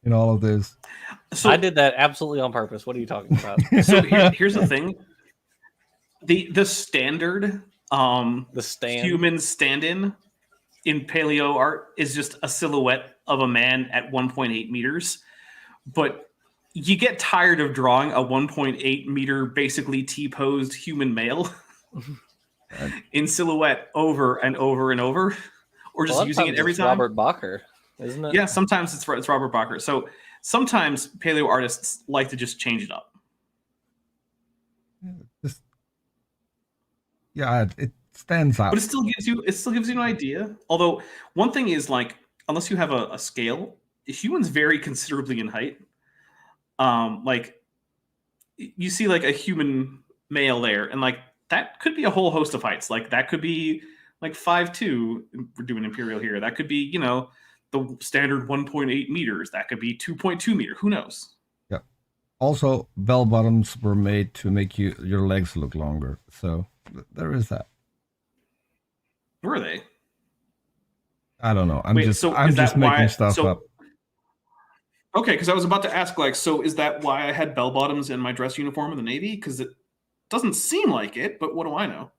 in all of this. So I did that absolutely on purpose. What are you talking about? So here's the thing: the standard The stand. human stand-in in paleo art is just a silhouette of a man at 1.8 meters, but you get tired of drawing a 1.8 meter basically T-posed human male in silhouette over and over and over, or just using it every time. Robert Bacher, isn't it? Yeah, sometimes it's Robert Bacher. So sometimes paleo artists like to just change it up. It stands out. But it still gives you an idea. Although one thing is, like, unless you have a scale, humans vary considerably in height. Like you see like a human male there, and like that could be a whole host of heights. Like that could be like 5'2". We're doing imperial here. That could be, the standard 1.8 meters. That could be 2.2 meter. Who knows? Yeah. Also, bell bottoms were made to make your legs look longer. So there is that. Were they? I don't know. I'm Wait, just so I'm is just that why- making stuff so- up. Okay, because I was about to ask, like, so is that why I had bell bottoms in my dress uniform in the Navy? Because it doesn't seem like it, but what do I know?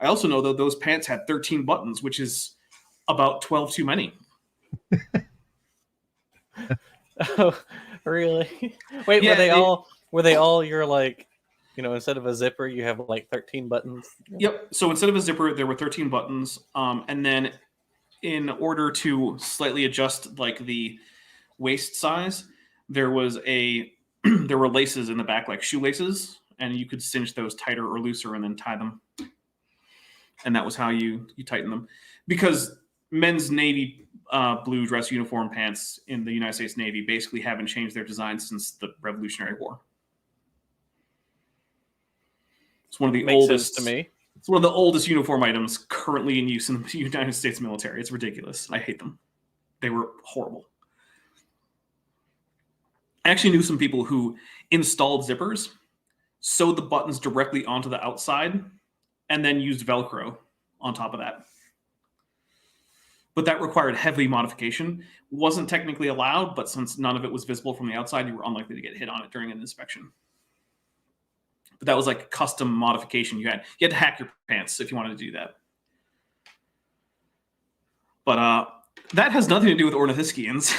I also know that those pants had 13 buttons, which is about 12 too many. Oh, really? Wait, Yeah, were they all your, like, instead of a zipper, you have like 13 buttons? Yep. So instead of a zipper, there were 13 buttons. And then in order to slightly adjust like the waist size, there were laces in the back, like shoelaces, and you could cinch those tighter or looser and then tie them. And that was how you tighten them. Because men's navy blue dress uniform pants in the United States Navy basically haven't changed their design since the Revolutionary War. It's one of the Makes oldest sense to me. It's one of the oldest uniform items currently in use in the United States military. It's ridiculous. I hate them. They were horrible. I actually knew some people who installed zippers, sewed the buttons directly onto the outside, and then used Velcro on top of that. But that required heavy modification. Wasn't technically allowed, but since none of it was visible from the outside, you were unlikely to get hit on it during an inspection. But that was like custom modification. You had to hack your pants if you wanted to do that. But that has nothing to do with Ornithischians,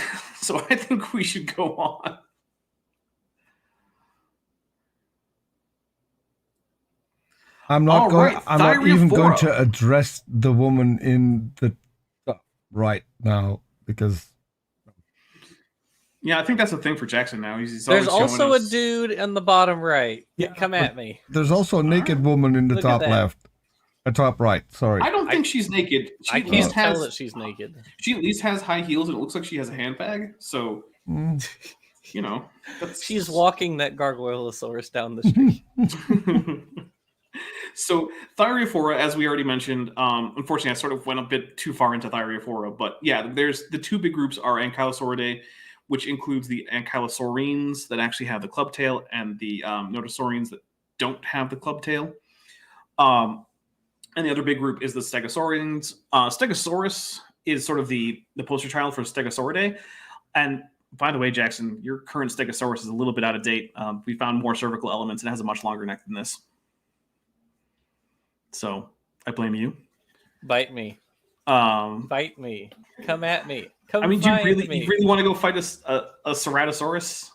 so I think we should go on. I'm not even going Thyreophora. to address the woman in the top right now because Yeah, I think that's the thing for Jackson now. He's There's always showing also a us- dude in the bottom right. Yeah, Come at me. there's also a naked woman in the Look at top that. left. Top right, sorry. I don't think she's naked. She I at can't least tell has that she's naked. She at least has high heels, and it looks like she has a handbag. So Mm. that's She's walking that Gargoylosaurus down the street. So Thyreophora, as we already mentioned, unfortunately, I sort of went a bit too far into Thyreophora, but yeah, there's the two big groups are Ankylosauridae, which includes the ankylosaurines that actually have the club tail and the nodosaurines that don't have the club tail. And the other big group is the stegosaurines. Stegosaurus is sort of the poster child for Stegosauridae. And by the way, Jackson, your current Stegosaurus is a little bit out of date. We found more cervical elements and it has a much longer neck than this. So I blame you. Bite me. Fight me. Come at me. Come I mean, do you really want to go fight a Ceratosaurus?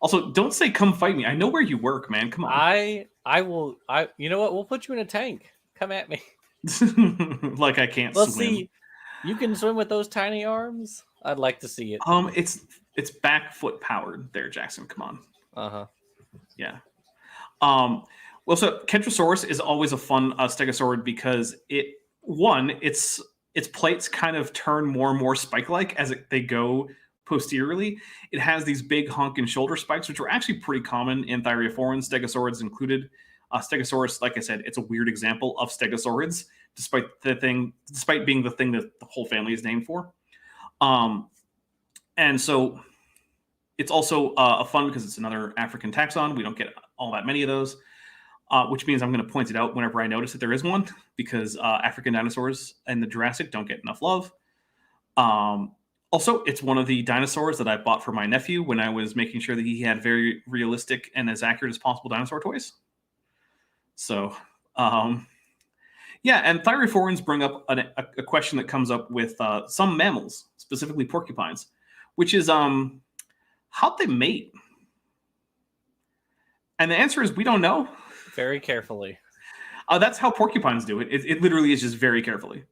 Also, don't say "come fight me." I know where you work, man. Come on. I will. You know what? We'll put you in a tank. Come at me. Like I can't Let's swim. see. You can swim with those tiny arms. I'd like to see it. It's back foot powered there, Jackson. Come on. Yeah. Well, so Kentrosaurus is always a fun stegosaurid because its plates kind of turn more and more spike-like as they go posteriorly. It has these big honking shoulder spikes, which are actually pretty common in Thyreophorans, stegosaurids included. Stegosaurus, like I said, it's a weird example of stegosaurids, despite being the thing that the whole family is named for. And so it's also a fun because it's another African taxon. We don't get all that many of those, which means I'm going to point it out whenever I notice that there is one, because African dinosaurs in the Jurassic don't get enough love. Also, it's one of the dinosaurs that I bought for my nephew when I was making sure that he had very realistic and as accurate as possible dinosaur toys. So, yeah, and Thyreophorans bring up a question that comes up with some mammals, specifically porcupines, which is how'd they mate? And the answer is we don't know. Very carefully. That's how porcupines do it. It literally is just very carefully.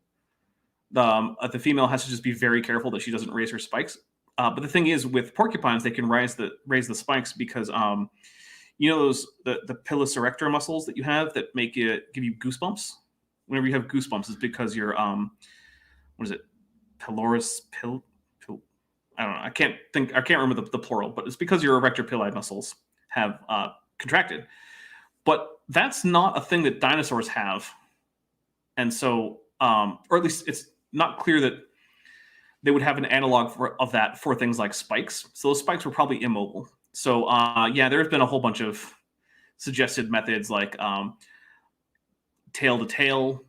The female has to just be very careful that she doesn't raise her spikes. But the thing is, with porcupines, they can raise the spikes because you know the piloserector muscles that you have that give you goosebumps. Whenever you have goosebumps, it's because your what is it? Pylorus pill. I don't know. I can't remember the plural, but it's because your erector pili muscles have contracted. But that's not a thing that dinosaurs have, and so, or at least it's not clear that they would have an analog of that for things like spikes. So those spikes were probably immobile. So yeah, there's been a whole bunch of suggested methods like tail to tail,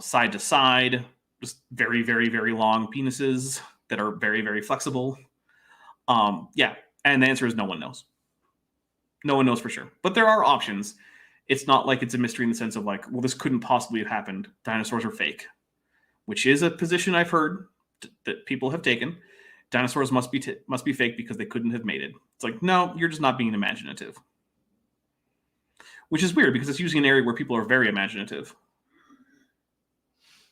side to side, just very, very, very long penises that are very, very flexible. Yeah, and the answer is no one knows. No one knows for sure. But there are options. It's not like it's a mystery in the sense of like, well, this couldn't possibly have happened. Dinosaurs are fake, which is a position I've heard that people have taken. Dinosaurs must be fake because they couldn't have mated. It's like, no, you're just not being imaginative. Which is weird because it's usually an area where people are very imaginative.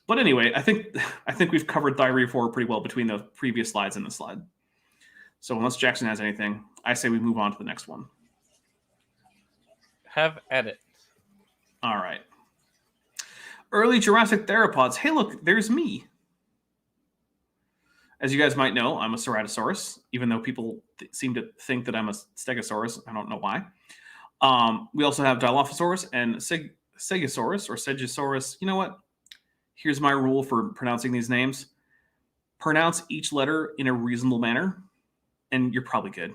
But anyway, I think we've covered Thyreophora pretty well between the previous slides and this slide. So unless Jackson has anything, I say we move on to the next one. Have at it. All right. Early Jurassic theropods. Hey, look, there's me. As you guys might know, I'm a Ceratosaurus, even though people seem to think that I'm a Stegosaurus. I don't know why. We also have Dilophosaurus and Stegosaurus or Stegosaurus. You know what? Here's my rule for pronouncing these names. Pronounce each letter in a reasonable manner, and you're probably good.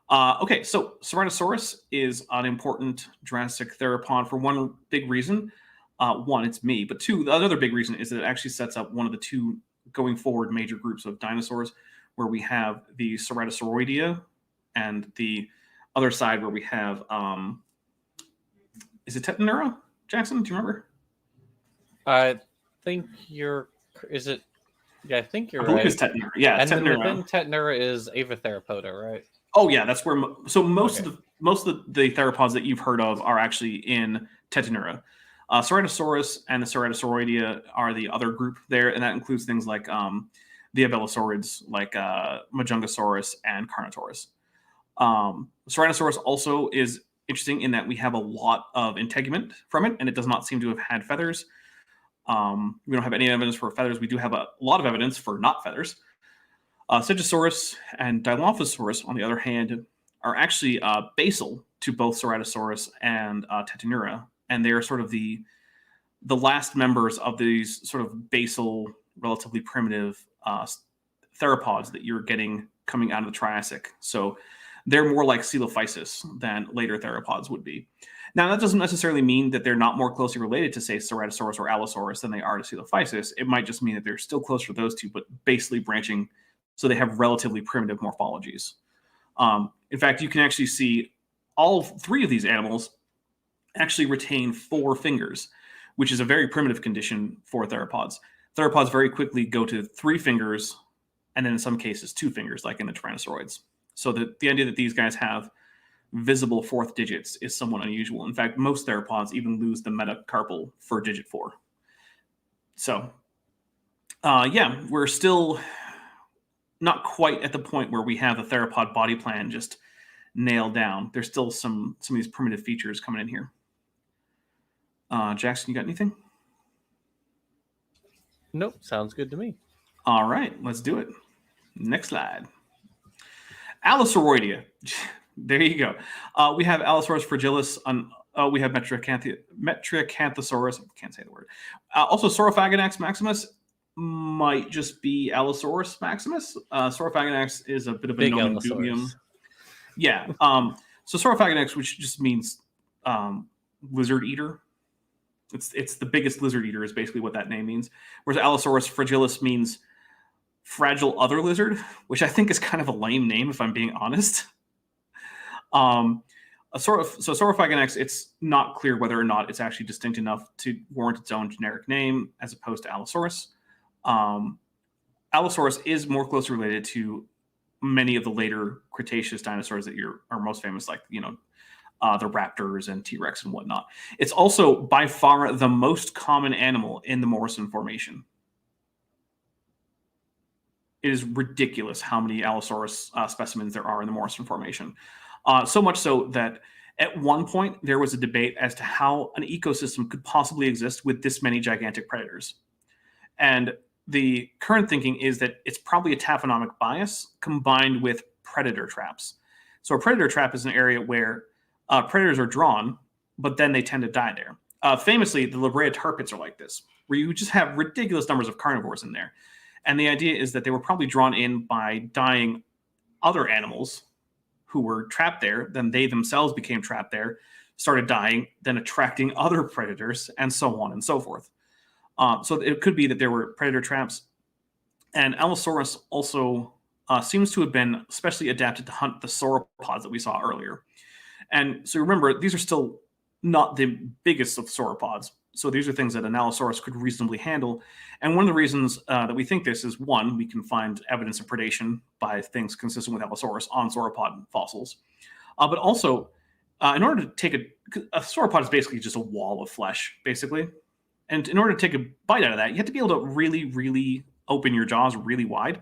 Okay, so Ceratosaurus is an important Jurassic theropod for one big reason. One, it's me. But two, the other big reason is that it actually sets up one of the two going forward major groups of dinosaurs, where we have the Ceratosauroidea and the other side where we have, is it Tetanura? Jackson, do you remember? I think you're. Is it? Yeah, I think you're I believe right. it's Tetanura. Yeah, and Tetanura. then within Tetanura is Avatheropoda, right? Oh yeah, that's where. Most of the theropods that you've heard of are actually in Tetanura. Ceratosaurus and the Ceratosauroidea are the other group there, and that includes things like the abelosaurids, like Majungasaurus and Carnotaurus. Ceratosaurus also is interesting in that we have a lot of integument from it, and it does not seem to have had feathers. We don't have any evidence for feathers. We do have a lot of evidence for not feathers. Stegosaurus and Dilophosaurus, on the other hand, are actually basal to both Ceratosaurus and Tetanura, and they are sort of the last members of these sort of basal, relatively primitive theropods that you're getting coming out of the Triassic. So they're more like Coelophysis than later theropods would be. Now, that doesn't necessarily mean that they're not more closely related to, say, Ceratosaurus or Allosaurus than they are to Coelophysis. It might just mean that they're still closer to those two, but basically branching, so they have relatively primitive morphologies. In fact, you can actually see all three of these animals actually retain 4 fingers, which is a very primitive condition for theropods. Theropods very quickly go to 3 fingers, and then in some cases 2 fingers, like in the Tyrannosauroids. So the idea that these guys have visible 4th digits is somewhat unusual. In fact, most theropods even lose the metacarpal for digit 4. So, yeah, we're still not quite at the point where we have the theropod body plan just nailed down. There's still some of these primitive features coming in here. Jackson, you got anything? Nope, sounds good to me. All right, let's do it. Next slide. Allosauroidea. There you go. We have Allosaurus fragilis. We have Metracanthosaurus. Can't say the word. Also, Saurophaganax maximus might just be Allosaurus maximus. Saurophaganax is a bit of a nomen dubium. Yeah. So Saurophaganax, which just means lizard eater. It's the biggest lizard eater is basically what that name means. Whereas Allosaurus fragilis means fragile other lizard, which I think is kind of a lame name if I'm being honest. So Saurophaganax, it's not clear whether or not it's actually distinct enough to warrant its own generic name as opposed to Allosaurus. Allosaurus is more closely related to many of the later Cretaceous dinosaurs that are most famous, like, the raptors and T-Rex and whatnot. It's also by far the most common animal in the Morrison Formation. It is ridiculous how many Allosaurus specimens there are in the Morrison Formation. So much so that at one point there was a debate as to how an ecosystem could possibly exist with this many gigantic predators. And the current thinking is that it's probably a taphonomic bias combined with predator traps. So a predator trap is an area where predators are drawn, but then they tend to die there. Famously, the La Brea tar pits are like this, where you just have ridiculous numbers of carnivores in there. And the idea is that they were probably drawn in by dying other animals who were trapped there. Then they themselves became trapped there, started dying, then attracting other predators, and so on and so forth. So it could be that there were predator traps. And Allosaurus also seems to have been specially adapted to hunt the sauropods that we saw earlier. And so remember, these are still not the biggest of sauropods. So these are things that an Allosaurus could reasonably handle. And one of the reasons that we think this is, one, we can find evidence of predation by things consistent with Allosaurus on sauropod fossils. But also, in order to take a sauropod is basically just a wall of flesh, basically. And in order to take a bite out of that, you have to be able to really, really open your jaws really wide.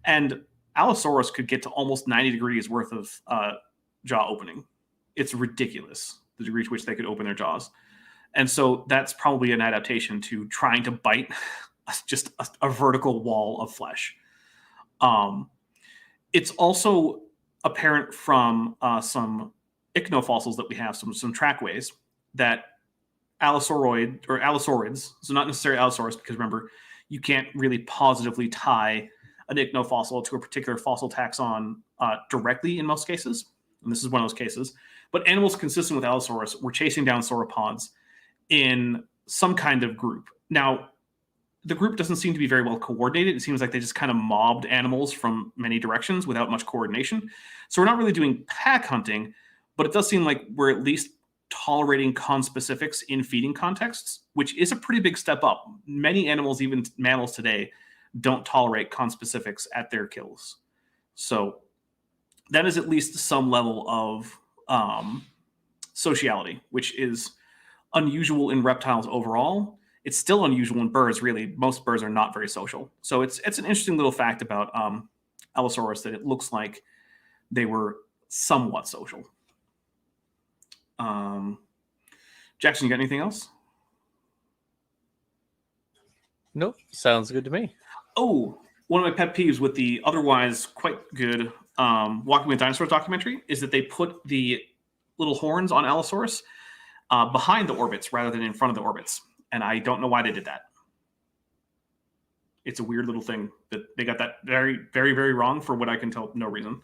And Allosaurus could get to almost 90 degrees worth of jaw opening. It's ridiculous, the degree to which they could open their jaws. And so that's probably an adaptation to trying to bite just a vertical wall of flesh. It's also apparent from some ichnofossils that we have, some trackways, that allosaurids, so not necessarily Allosaurus, because remember, you can't really positively tie an ichthyofossil to a particular fossil taxon directly in most cases. And this is one of those cases. But animals consistent with Allosaurus were chasing down sauropods in some kind of group. Now, the group doesn't seem to be very well coordinated. It seems like they just kind of mobbed animals from many directions without much coordination. So we're not really doing pack hunting, but it does seem like we're at least tolerating conspecifics in feeding contexts, which is a pretty big step up. Many animals, even mammals today, don't tolerate conspecifics at their kills. So that is at least some level of sociality, which is unusual in reptiles overall. It's still unusual in birds, really. Most birds are not very social. So it's an interesting little fact about Allosaurus that it looks like they were somewhat social. Jackson, you got anything else? Nope, sounds good to me. Oh, one of my pet peeves with the otherwise quite good Walking with Dinosaurs documentary is that they put the little horns on Allosaurus behind the orbits rather than in front of the orbits. And I don't know why they did that. It's a weird little thing that they got that very, very, very wrong for what I can tell, no reason.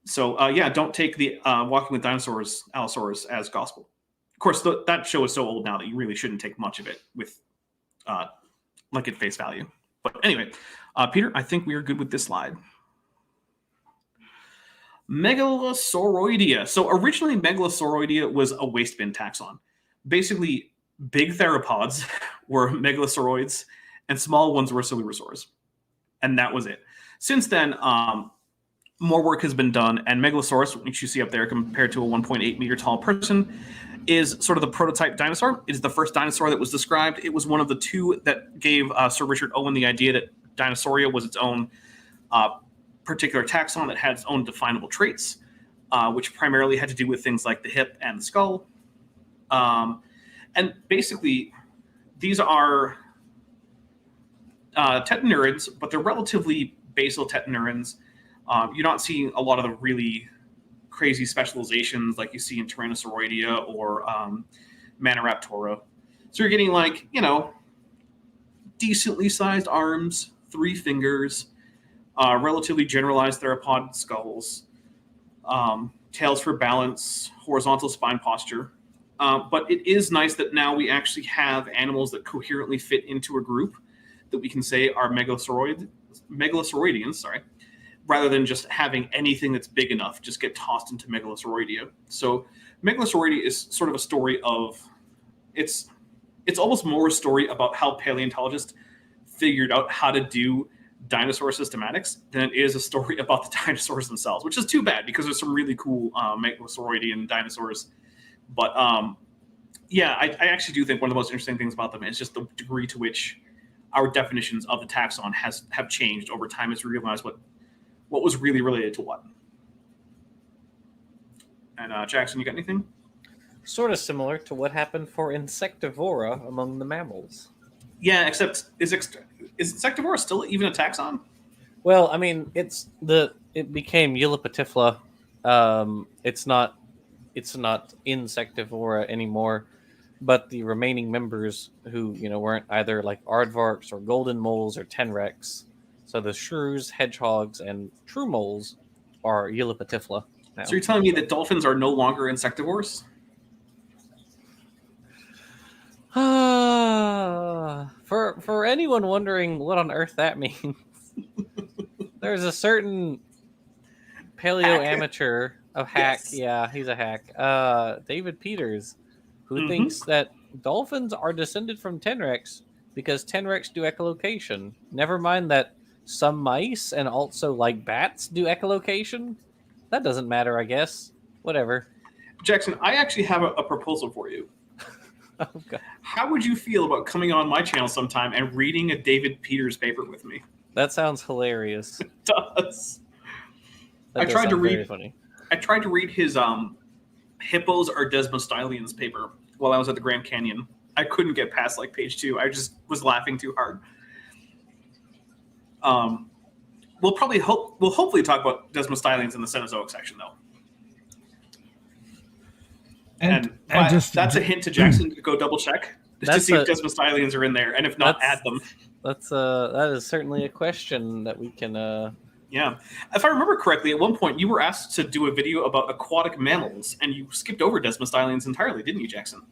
So yeah, don't take the Walking with Dinosaurs Allosaurus as gospel. Of course, that show is so old now that you really shouldn't take much of it with like at face value. But anyway, Peter, I think we are good with this slide. Megalosauroidea. So originally, Megalosauroidea was a waste bin taxon. Basically, big theropods were megalosauroids, and small ones were coelurosaurs. And that was it. Since then, more work has been done, and Megalosaurus, which you see up there compared to a 1.8 meter tall person, is sort of the prototype dinosaur. It is the first dinosaur that was described. It was one of the two that gave Sir Richard Owen the idea that Dinosauria was its own particular taxon that had its own definable traits, which primarily had to do with things like the hip and the skull. And basically, these are tetanurids, but they're relatively basal tetanurids. You're not seeing a lot of the really crazy specializations like you see in Tyrannosauroidea or Maniraptora. So you're getting like, decently sized arms, 3 fingers, relatively generalized theropod skulls, tails for balance, horizontal spine posture. But it is nice that now we actually have animals that coherently fit into a group that we can say are Megalosauroideans, rather than just having anything that's big enough just get tossed into Megalosauroidea. So Megalosauroidea is sort of a story of, it's almost more a story about how paleontologists figured out how to do dinosaur systematics than it is a story about the dinosaurs themselves, which is too bad because there's some really cool Megalosauroidean dinosaurs. But yeah, I actually do think one of the most interesting things about them is just the degree to which our definitions of the taxon have changed over time as we realize what was really related to what. And Jackson, you got anything? Sort of similar to what happened for Insectivora among the mammals. Yeah, except is Insectivora still even a taxon? Well, I mean, it became Eulipatifla. It's not Insectivora anymore, but the remaining members who weren't either like aardvarks or golden moles or tenrex. So the shrews, hedgehogs, and true moles are Eulipatifla now. So you're telling me that dolphins are no longer insectivores? For anyone wondering what on earth that means, there's a certain paleo amateur of hack. Yes. Yeah, he's a hack. David Peters, who thinks that dolphins are descended from tenrex because tenrex do echolocation. Never mind that some mice and also like bats do echolocation. That doesn't matter, I guess. Whatever. Jackson, I actually have a proposal for you. Oh, God. How would you feel about coming on my channel sometime and reading a David Peters paper with me? That sounds hilarious. It does. I tried to read his Hippos are Desmostylians paper while I was at the Grand Canyon. I couldn't get past like page 2. I just was laughing too hard. We'll hopefully talk about Desmostylians in the Cenozoic section though. And that's a hint to Jackson to go double check to see if Desmostylians are in there, and if not, add them. That is certainly a question that we can. Yeah, if I remember correctly, at one point you were asked to do a video about aquatic mammals, and you skipped over Desmostylians entirely, didn't you, Jackson?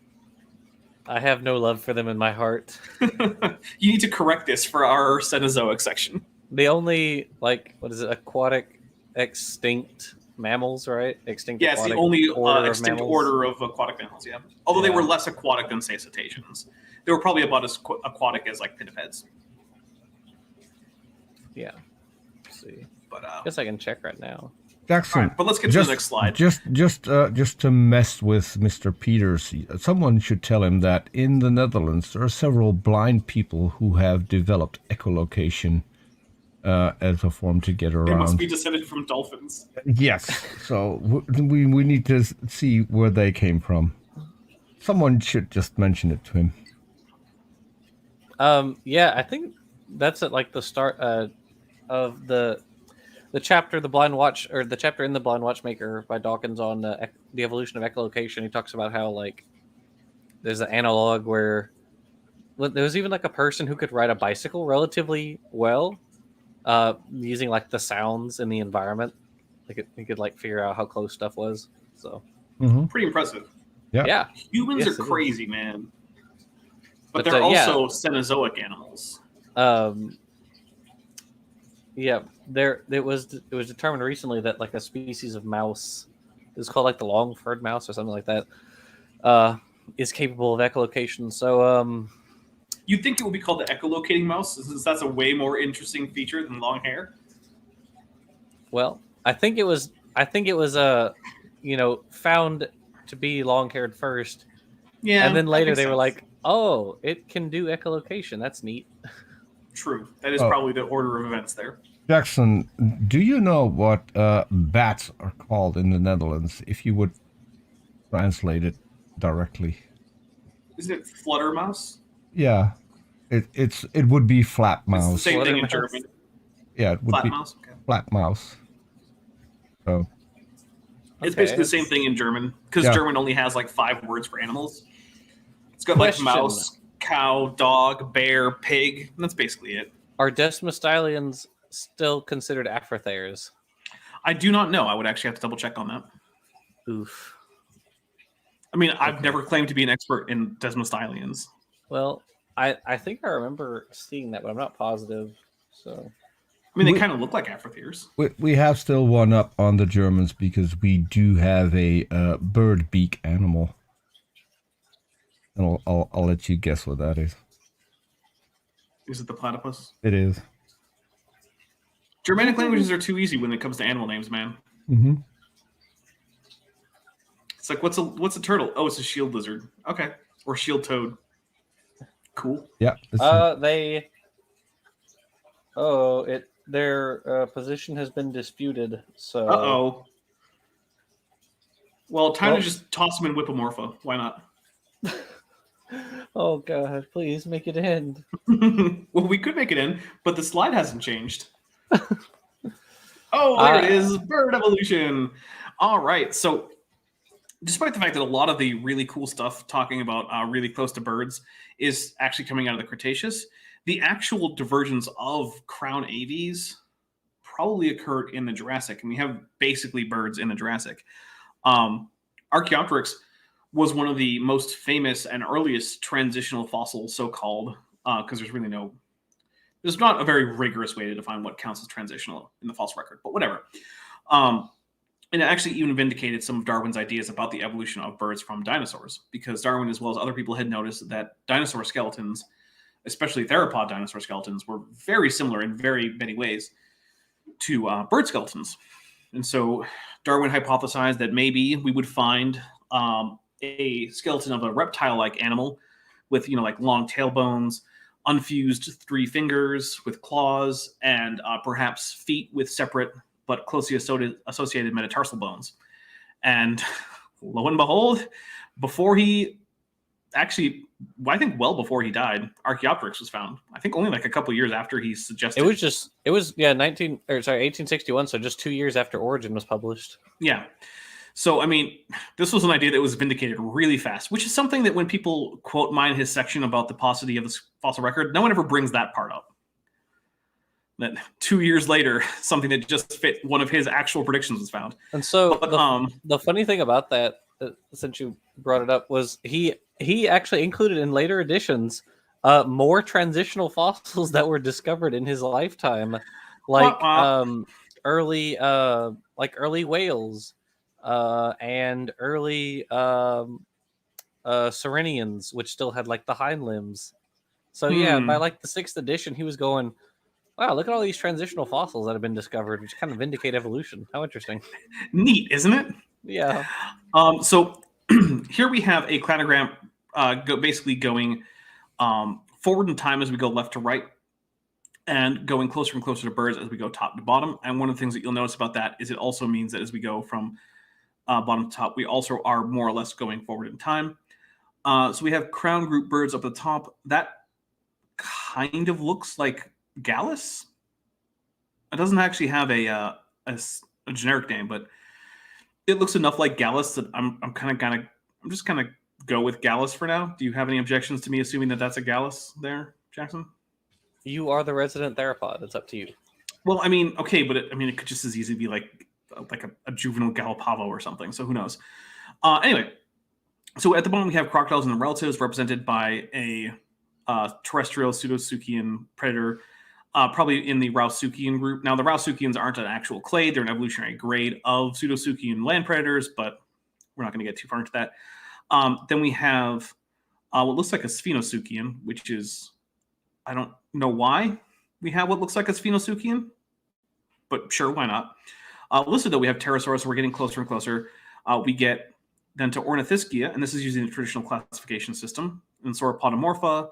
I have no love for them in my heart. You need to correct this for our Cenozoic section. The only aquatic extinct mammals, right? Extinct. Yes, the only extinct order of aquatic mammals. Yeah, although they were less aquatic than say cetaceans, they were probably about as aquatic as like pinnipeds. Yeah. Let's see, but I guess I can check right now. Jackson, right, but let's get to the next slide. Just to mess with Mr. Peters, someone should tell him that in the Netherlands there are several blind people who have developed echolocation as a form to get around. They must be descended from dolphins. Yes, so we need to see where they came from. Someone should just mention it to him. Yeah, I think that's at like the start of the chapter, the Blind Watch, or the chapter in the Blind Watchmaker by Dawkins on the evolution of echolocation. He talks about how like there's an analog where there was even like a person who could ride a bicycle relatively well, using like the sounds in the environment. He could like figure out how close stuff was. So Pretty impressive. yeah, Humans Yes, are it is. crazy, man. But But, they're yeah. also Cenozoic animals. Yeah, it was determined recently that like a species of mouse is called like the long-furred mouse or something like that, is capable of echolocation. So You'd think it would be called the echolocating mouse, since that's a way more interesting feature than long hair. well, I think it was found to be long-haired first, Yeah, and then that later makes they were sense. like, oh, it can do echolocation. That's neat. True. That is Oh. probably the order of events there. Jackson, do you know what bats are called in the Netherlands? If you would translate it directly. Isn't it flutter mouse? Yeah, it would be flat It's the mouse. same thing in Flutter mouse? German. Yeah, it would Flat be mouse? Okay. flat mouse. So It's Okay, basically the same thing in German, because Yeah. German only has like 5 words for animals. It's got like Question. mouse, cow, dog, bear, pig. And that's basically it. Are desmostylians still considered aphrotheres? I do not know. I would actually have to double check on that. Oof. I mean, I've never claimed to be an expert in desmostylians. Well, I think I remember seeing that, but I'm not positive. So I mean, they We- kind of look like aphrotheres. we have still one up on the Germans because we do have a bird beak animal. And I'll let you guess what that is. Is it the platypus? It is. Germanic languages are too easy when it comes to animal names, man. Mm-hmm. It's like, what's a turtle? Oh, it's a shield lizard. Okay. Or shield toad. Cool. Yeah. Their position has been disputed. So Uh-oh. Well, time Well- to just toss them in Whippomorpho. Why not? Oh god, please make it end. Well, we could make it in, but the slide hasn't changed. Oh, there it is. Bird evolution. All right. So, despite the fact that a lot of the really cool stuff talking about really close to birds is actually coming out of the Cretaceous, the actual divergence of crown aves probably occurred in the Jurassic, and we have basically birds in the Jurassic. Archaeopteryx was one of the most famous and earliest transitional fossils, so-called, because there's not a very rigorous way to define what counts as transitional in the fossil record, but whatever. And it actually even vindicated some of Darwin's ideas about the evolution of birds from dinosaurs, because Darwin, as well as other people, had noticed that dinosaur skeletons, especially theropod dinosaur skeletons, were very similar in very many ways to bird skeletons. And so Darwin hypothesized that maybe we would find a skeleton of a reptile-like animal with, like long tailbones, unfused 3 fingers with claws, and perhaps feet with separate but closely associated metatarsal bones. And lo and behold, before he actually, I think well before he died, Archaeopteryx was found. I think only like a couple years after he suggested. It was 1861, so just 2 years after Origin was published. Yeah. So, I mean, this was an idea that was vindicated really fast, which is something that when people quote mine his section about the paucity of this fossil record, no one ever brings that part up. That 2 years later, something that just fit one of his actual predictions was found. And so But, the funny thing about that, since you brought it up, was he actually included in later editions more transitional fossils that were discovered in his lifetime, like early whales and early Sirenians, which still had like the hind limbs. So yeah, by like the 6th edition, he was going, wow, look at all these transitional fossils that have been discovered, which kind of vindicate evolution. How interesting. Neat, isn't it? Yeah. So here we have a cladogram basically going forward in time as we go left to right, and going closer and closer to birds as we go top to bottom. And one of the things that you'll notice about that is it also means that as we go from bottom to top, we also are more or less going forward in time. So we have crown group birds up at the top. That kind of looks like Gallus. It doesn't actually have a generic name, but it looks enough like Gallus that I'm just kind of go with Gallus for now. Do you have any objections to me assuming that that's a Gallus there, Jackson? You are the resident theropod. It's up to you. Well, I mean, okay, but it could just as easily be like a juvenile Galapavo or something. So who knows? Anyway, so at the bottom we have crocodiles and the relatives represented by a terrestrial pseudosuchian predator, probably in the Rausuchian group. Now, the Rausuchians aren't an actual clade; they're an evolutionary grade of pseudosuchian land predators, but we're not going to get too far into that. Then we have what looks like a Sphenosuchian, which is, I don't know why we have what looks like a Sphenosuchian, but sure, why not? Listed, though, we have Pterosaurs, so we're getting closer and closer. We get then to Ornithischia, and this is using the traditional classification system, and Sauropodomorpho,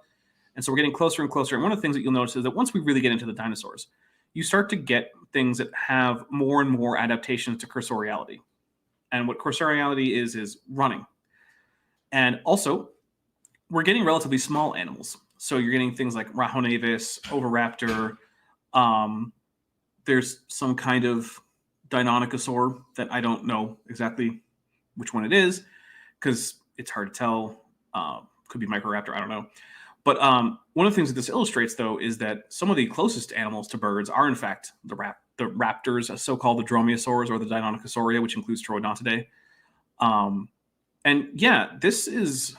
and so we're getting closer and closer. And one of the things that you'll notice is that once we really get into the dinosaurs, you start to get things that have more and more adaptations to cursoriality. And what cursoriality is running. And also, we're getting relatively small animals. So you're getting things like Rahonavis, Oviraptor. There's some kind of Deinonychosaur that I don't know exactly which one it is because it's hard to tell. Could be Microraptor, I don't know. But one of the things that this illustrates, though, is that some of the closest animals to birds are, in fact, the raptors, so-called the dromaeosaurs or the Deinonychosauria, which includes Troodontidae. And yeah, this is,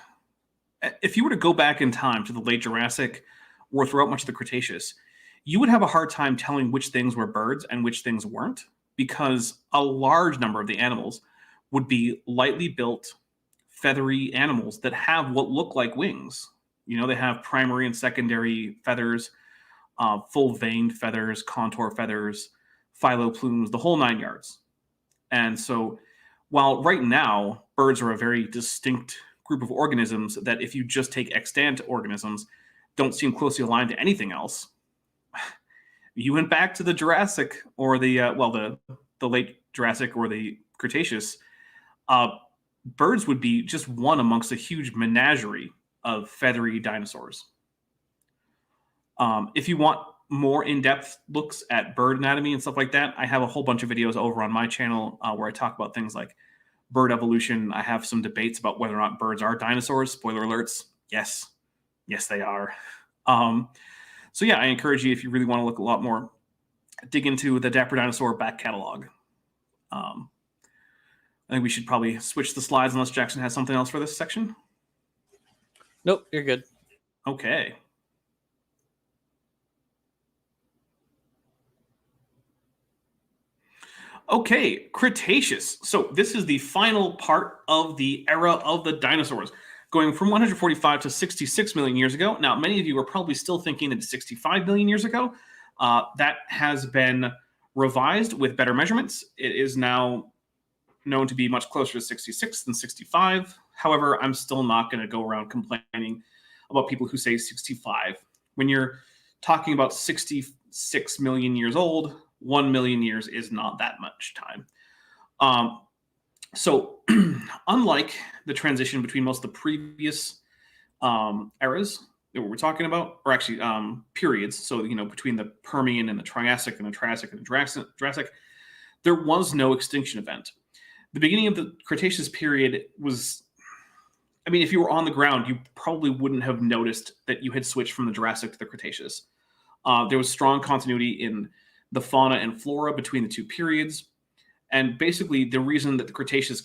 if you were to go back in time to the late Jurassic or throughout much of the Cretaceous, you would have a hard time telling which things were birds and which things weren't, because a large number of the animals would be lightly built, feathery animals that have what look like wings. You know, they have primary and secondary feathers, full veined feathers, contour feathers, phyloplumes, the whole 9 yards. And so while right now birds are a very distinct group of organisms that if you just take extant organisms don't seem closely aligned to anything else, you went back to the Jurassic or the late Jurassic or the Cretaceous, birds would be just one amongst a huge menagerie of feathery dinosaurs. If you want more in-depth looks at bird anatomy and stuff like that, I have a whole bunch of videos over on my channel where I talk about things like bird evolution. I have some debates about whether or not birds are dinosaurs. Spoiler alerts. Yes, they are. So yeah, I encourage you, if you really want to look a lot more, dig into the Dapper Dinosaur back catalog. I think we should probably switch the slides unless Jackson has something else for this section. Nope, you're good. Okay. Okay, Cretaceous. So this is the final part of the era of the dinosaurs, going from 145 to 66 million years ago. Now, many of you are probably still thinking that it's 65 million years ago. That has been revised with better measurements. It is now known to be much closer to 66 than 65. However, I'm still not going to go around complaining about people who say 65. When you're talking about 66 million years old, 1 million years is not that much time. So unlike the transition between most of the previous eras that we're talking about, or actually periods, so, you know, between the Permian and the Triassic and the Triassic and the Jurassic, there was no extinction event. The beginning of the Cretaceous period was, I mean, if you were on the ground, you probably wouldn't have noticed that you had switched from the Jurassic to the Cretaceous. There was strong continuity in the fauna and flora between the two periods. And basically, the reason that the Cretaceous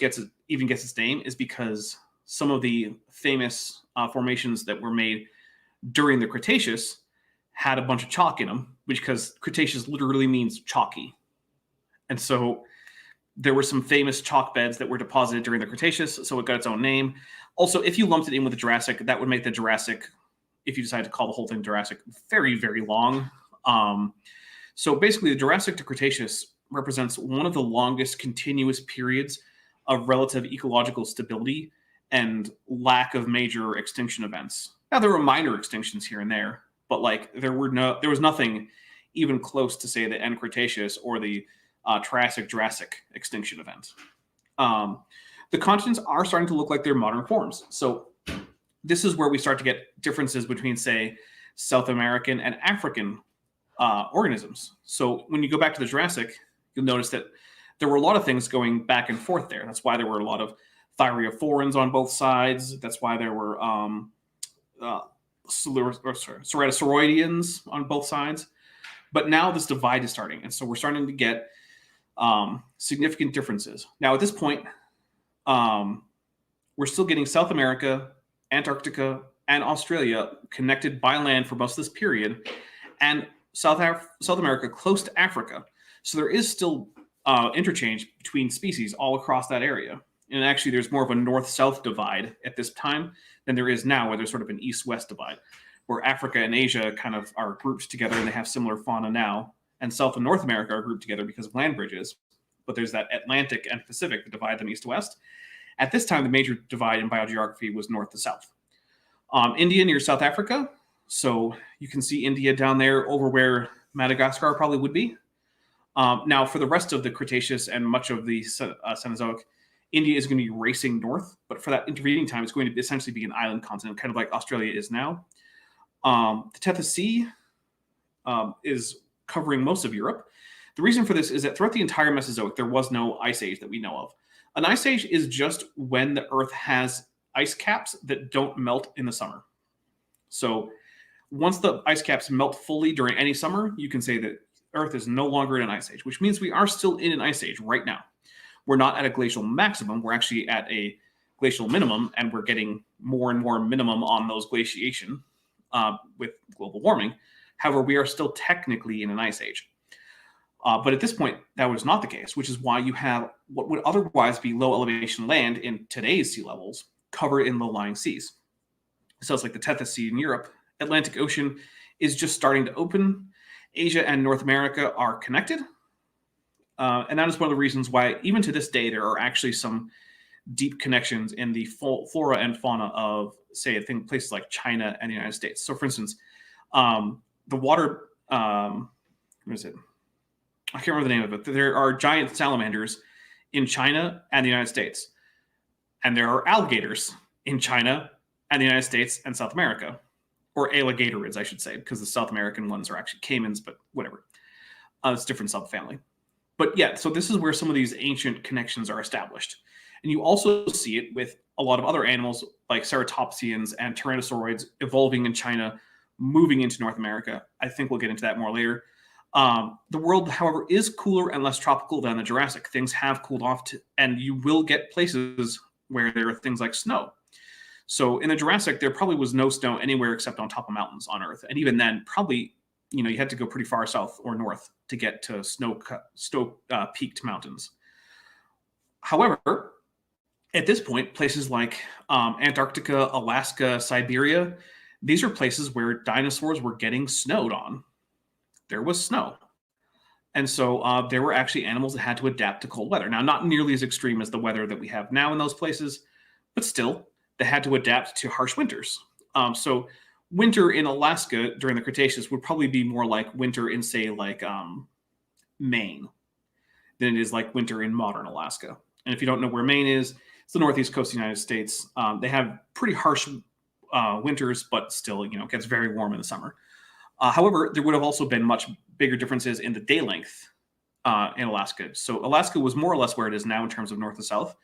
even gets its name is because some of the famous formations that were made during the Cretaceous had a bunch of chalk in them, because Cretaceous literally means chalky. And so there were some famous chalk beds that were deposited during the Cretaceous, so it got its own name. Also, if you lumped it in with the Jurassic, that would make the Jurassic, if you decide to call the whole thing Jurassic, very, very long. So basically, the Jurassic to Cretaceous represents one of the longest continuous periods of relative ecological stability and lack of major extinction events. Now, there were minor extinctions here and there, but like there was nothing even close to, say, the end Cretaceous or the Triassic-Jurassic extinction event. The continents are starting to look like their modern forms. So this is where we start to get differences between, say, South American and African organisms. So when you go back to the Jurassic, you'll notice that there were a lot of things going back and forth there. That's why there were a lot of Thyreophorans on both sides. That's why there were Ceratosauroideans on both sides. But now this divide is starting, and so we're starting to get significant differences. Now, at this point, we're still getting South America, Antarctica, and Australia connected by land for most of this period, and South America close to Africa. So there is still interchange between species all across that area. And actually, there's more of a north-south divide at this time than there is now, where there's sort of an east-west divide, where Africa and Asia kind of are grouped together and they have similar fauna now, and South and North America are grouped together because of land bridges. But there's that Atlantic and Pacific that divide them east to west. At this time, the major divide in biogeography was north to south. India near South Africa. So you can see India down there over where Madagascar probably would be. Now, for the rest of the Cretaceous and much of the Cenozoic, India is going to be racing north. But for that intervening time, it's going to essentially be an island continent, kind of like Australia is now. The Tethys Sea is covering most of Europe. The reason for this is that throughout the entire Mesozoic, there was no ice age that we know of. An ice age is just when the Earth has ice caps that don't melt in the summer. So once the ice caps melt fully during any summer, you can say that Earth is no longer in an ice age, which means we are still in an ice age right now. We're not at a glacial maximum. We're actually at a glacial minimum, and we're getting more and more minimum on those glaciation with global warming. However, we are still technically in an ice age. But at this point, that was not the case, which is why you have what would otherwise be low elevation land in today's sea levels covered in low-lying seas. So it's like the Tethys Sea in Europe. Atlantic Ocean is just starting to open. Asia and North America are connected. And that is one of the reasons why, even to this day, there are actually some deep connections in the flora and fauna of, say, I think places like China and the United States. So, for instance, the water, what is it? I can't remember the name of it. There are giant salamanders in China and the United States. And there are alligators in China and the United States and South America. Or alligatorids, I should say, because the South American ones are actually caimans, but whatever. It's a different subfamily. But yeah, so this is where some of these ancient connections are established. And you also see it with a lot of other animals like ceratopsians and tyrannosauroids evolving in China, moving into North America. I think we'll get into that more later. The world, however, is cooler and less tropical than the Jurassic. Things have cooled off, and you will get places where there are things like snow. So in the Jurassic, there probably was no snow anywhere except on top of mountains on Earth. And even then, probably, you had to go pretty far south or north to get to snow-peaked mountains. However, at this point, places like Antarctica, Alaska, Siberia, these are places where dinosaurs were getting snowed on. There was snow. And so there were actually animals that had to adapt to cold weather. Now, not nearly as extreme as the weather that we have now in those places, but still, they had to adapt to harsh winters. So winter in Alaska during the Cretaceous would probably be more like winter in, say, like Maine than it is like winter in modern Alaska. And if you don't know where Maine is, it's the northeast coast of the United States. They have pretty harsh winters, but still, it gets very warm in the summer. However, there would have also been much bigger differences in the day length in Alaska. So Alaska was more or less where it is now in terms of north to south.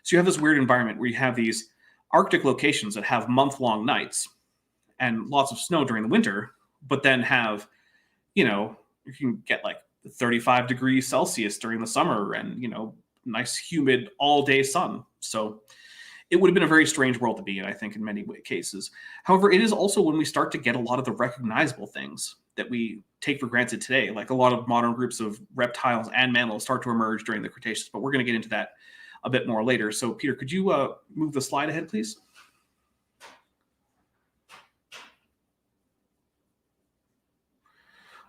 So you have this weird environment where you have these Arctic locations that have month-long nights and lots of snow during the winter, but then have, you can get like 35 degrees Celsius during the summer and, nice humid all-day sun. So it would have been a very strange world to be in, I think, in many cases. However, it is also when we start to get a lot of the recognizable things that we take for granted today, like a lot of modern groups of reptiles and mammals start to emerge during the Cretaceous, but we're going to get into that a bit more later. So, Peter, could you move the slide ahead, please?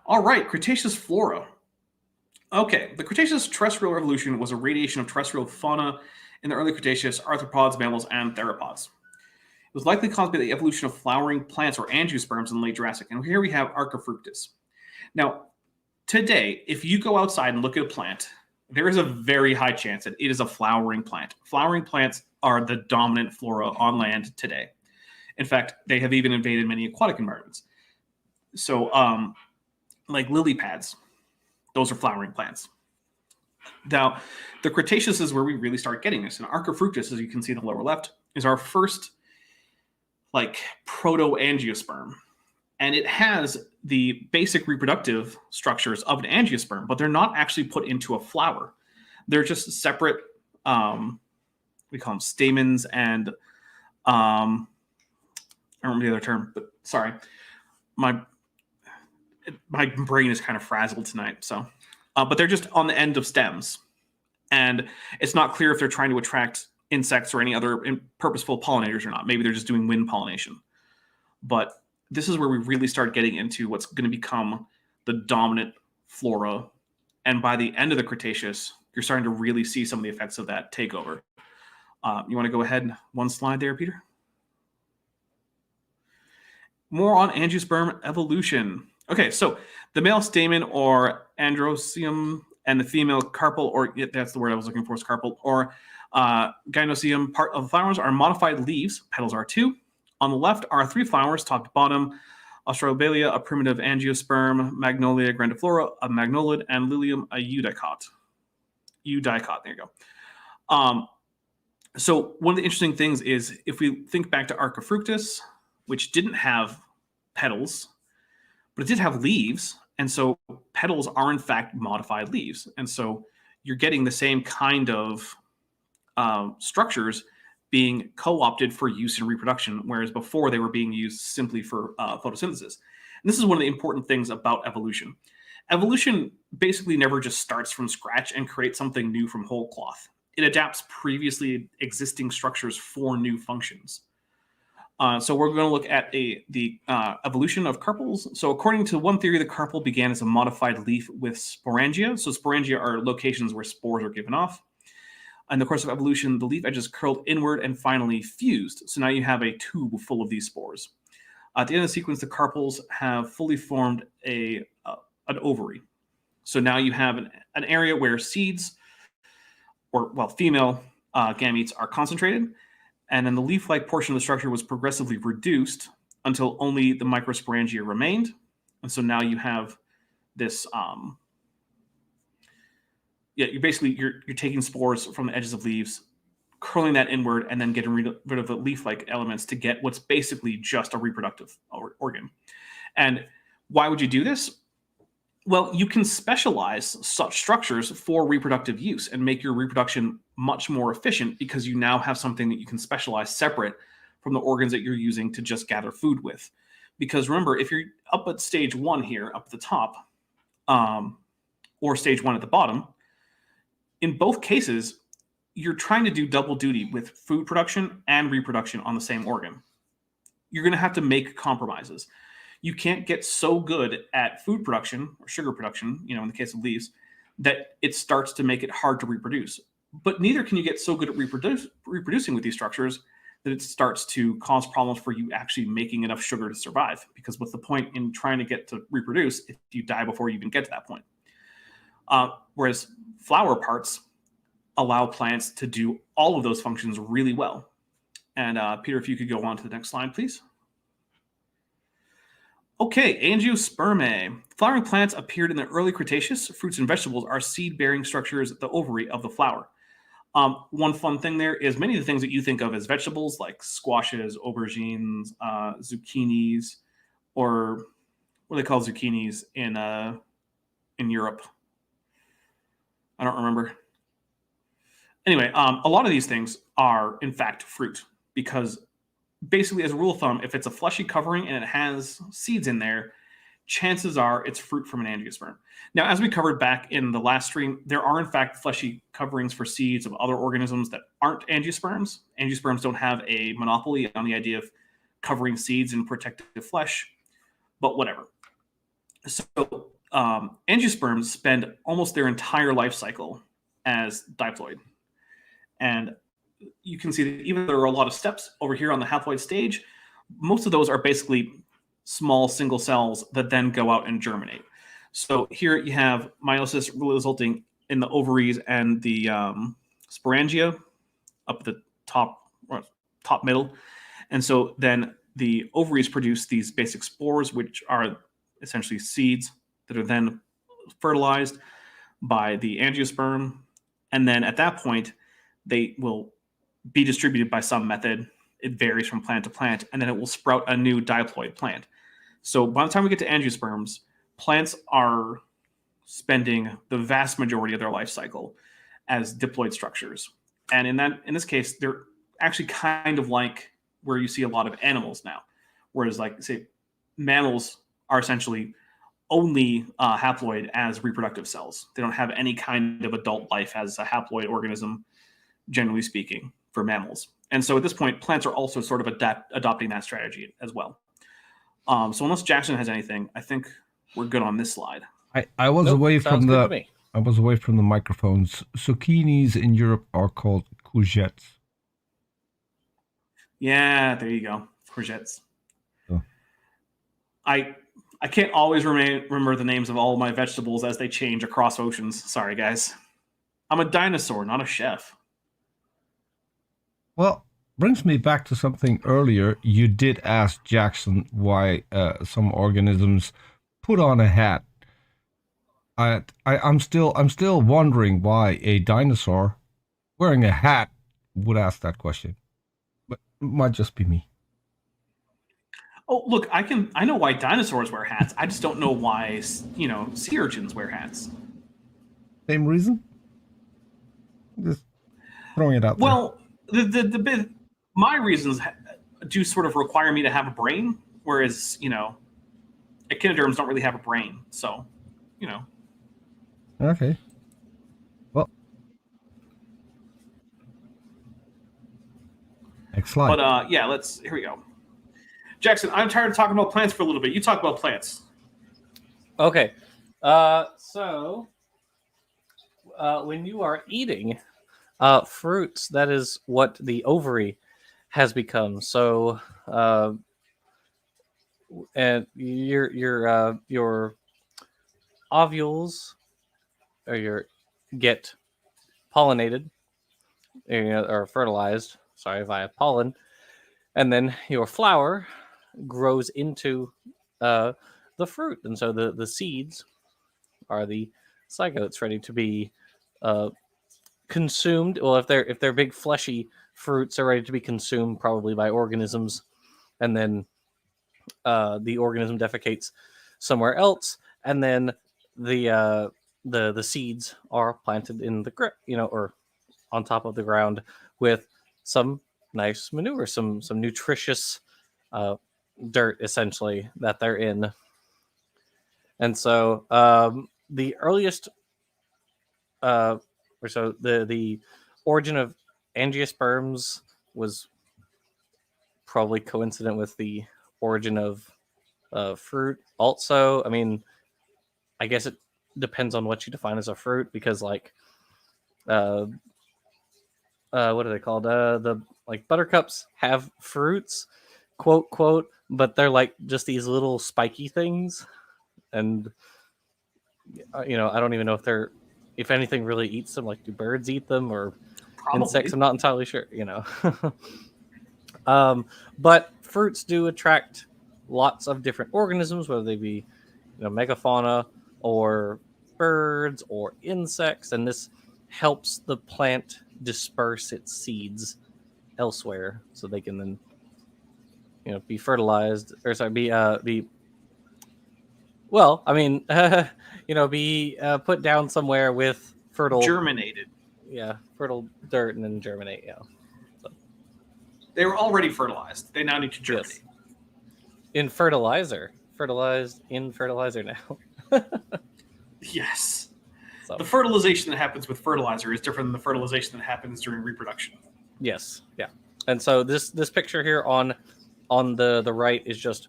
All right, Cretaceous flora. Okay, the Cretaceous terrestrial revolution was a radiation of terrestrial fauna in the early Cretaceous, arthropods, mammals, and theropods. It was likely caused by the evolution of flowering plants or angiosperms in the late Jurassic. And here we have Archifructus. Now, today, if you go outside and look at a plant, there is a very high chance that it is a flowering plant. Flowering plants are the dominant flora on land today. In fact, they have even invaded many aquatic environments. So, like lily pads, those are flowering plants. Now, the Cretaceous is where we really start getting this. And Archifructus, as you can see in the lower left, is our first like proto-angiosperm. And it has the basic reproductive structures of an angiosperm, but they're not actually put into a flower. They're just separate, we call them stamens and, I don't remember the other term, but sorry. My brain is kind of frazzled tonight. So, but they're just on the end of stems. And it's not clear if they're trying to attract insects or any other purposeful pollinators or not. Maybe they're just doing wind pollination. But this is where we really start getting into what's going to become the dominant flora. And by the end of the Cretaceous, you're starting to really see some of the effects of that takeover. You want to go ahead one slide there, Peter? More on angiosperm evolution. Okay, so the male stamen or androcium and the female carpel, or that's the word I was looking for, is carpel, or gynocium part of the flowers are modified leaves. Petals are too. On the left are 3 flowers, top to bottom. Australobalia, a primitive angiosperm. Magnolia grandiflora, a magnolid. And Lilium, a eudicot. Eudicot, there you go. So one of the interesting things is if we think back to Archifructus, which didn't have petals, but it did have leaves. And so petals are in fact modified leaves. And so you're getting the same kind of structures being co-opted for use in reproduction, whereas before they were being used simply for photosynthesis. And this is one of the important things about evolution. Evolution basically never just starts from scratch and creates something new from whole cloth. It adapts previously existing structures for new functions. So we're going to look at the evolution of carpels. So according to one theory, the carpel began as a modified leaf with sporangia. So sporangia are locations where spores are given off. In the course of evolution, the leaf edges curled inward and finally fused. So now you have a tube full of these spores. At the end of the sequence, the carpels have fully formed an ovary. So now you have an area where seeds, or well, female gametes are concentrated. And then the leaf-like portion of the structure was progressively reduced until only the microsporangia remained. And so now you have this, you're taking spores from the edges of leaves, curling that inward, and then getting rid of the leaf-like elements to get what's basically just a reproductive organ. And why would you do this? Well, you can specialize such structures for reproductive use and make your reproduction much more efficient because you now have something that you can specialize separate from the organs that you're using to just gather food with. Because remember, if you're up at stage 1 here, up at the top, or stage 1 at the bottom, in both cases, you're trying to do double duty with food production and reproduction on the same organ. You're going to have to make compromises. You can't get so good at food production or sugar production, in the case of leaves, that it starts to make it hard to reproduce. But neither can you get so good at reproducing with these structures that it starts to cause problems for you actually making enough sugar to survive. Because what's the point in trying to get to reproduce if you die before you even get to that point? Whereas flower parts allow plants to do all of those functions really well. And Peter, if you could go on to the next slide, please. Okay, angiospermae. Flowering plants appeared in the early Cretaceous. Fruits and vegetables are seed-bearing structures, the ovary of the flower. One fun thing there is many of the things that you think of as vegetables, like squashes, aubergines, zucchinis, or what do they call zucchinis in Europe? I don't remember. Anyway, a lot of these things are, in fact, fruit because basically, as a rule of thumb, if it's a fleshy covering and it has seeds in there, chances are it's fruit from an angiosperm. Now, as we covered back in the last stream, there are, in fact, fleshy coverings for seeds of other organisms that aren't angiosperms. Angiosperms don't have a monopoly on the idea of covering seeds in protective flesh, but whatever. So angiosperms spend almost their entire life cycle as diploid. And you can see that even though there are a lot of steps over here on the haploid stage, most of those are basically small single cells that then go out and germinate. So here you have meiosis resulting in the ovaries and the sporangia up at the top middle. And so then the ovaries produce these basic spores, which are essentially seeds that are then fertilized. by the angiosperm, and then at that point, they will be distributed by some method. It varies from plant to plant, and then it will sprout a new diploid plant. So by the time we get to angiosperms, plants are spending the vast majority of their life cycle as diploid structures. And in this case, they're actually kind of like where you see a lot of animals now. Whereas, like, say, mammals are essentially only haploid as reproductive cells. They don't have any kind of adult life as a haploid organism, generally speaking, for mammals. And so at this point, plants are also sort of adopting that strategy as well. So unless Jackson has anything, I think we're good on this slide. I was Nope, away sounds from good to the me. I was away from the microphones. Zucchinis in Europe are called courgettes. Yeah, there you go. Courgettes. Oh. I can't always remember the names of all of my vegetables as they change across oceans. Sorry, guys. I'm a dinosaur, not a chef. Well, brings me back to something earlier. You did ask Jackson why some organisms put on a hat. I'm still wondering why a dinosaur wearing a hat would ask that question. But it might just be me. Oh, look, I know why dinosaurs wear hats. I just don't know why, sea urchins wear hats. Same reason? Just throwing it out there. Well, my reasons do sort of require me to have a brain, whereas, echinoderms don't really have a brain. So, Okay. Well. Next slide. But here we go. Jackson, I'm tired of talking about plants for a little bit. You talk about plants. Okay. So when you are eating fruits, that is what the ovary has become. So and your ovules get pollinated, or fertilized, via pollen, and then your flower grows into the fruit, and so the seeds are the zygotes ready to be consumed. Well, if they're big fleshy fruits, are ready to be consumed probably by organisms, and then the organism defecates somewhere else, and then the seeds are planted in the or on top of the ground with some nice manure, some nutritious dirt, essentially, that they're in. And so the earliest the origin of angiosperms was probably coincident with the origin of fruit. Also, I mean, I guess it depends on what you define as a fruit, because what are they called? The buttercups have fruits, quote, but they're like just these little spiky things, and I don't even know if anything really eats them. Like, do birds eat them, or Probably. insects? I'm not entirely sure. But fruits do attract lots of different organisms, whether they be megafauna or birds or insects, and this helps the plant disperse its seeds elsewhere, so they can then be fertilized, or be put down somewhere with fertile Germinated. fertile dirt, and then germinate. So They were already fertilized. They now need to germinate. Yes. Fertilized in fertilizer now. Yes. So, the fertilization that happens with fertilizer is different than the fertilization that happens during reproduction. yes, yeah. And so this picture here on the right is just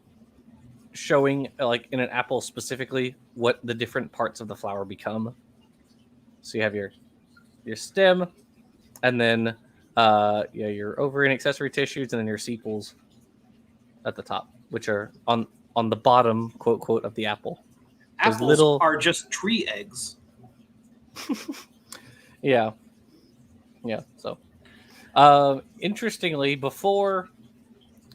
showing, like in an apple specifically, what the different parts of the flower become. So you have your stem, and then your ovary and accessory tissues, and then your sepals at the top, which are on the bottom, quote, of the apple. Those Apples are just tree eggs. Yeah. So, interestingly, before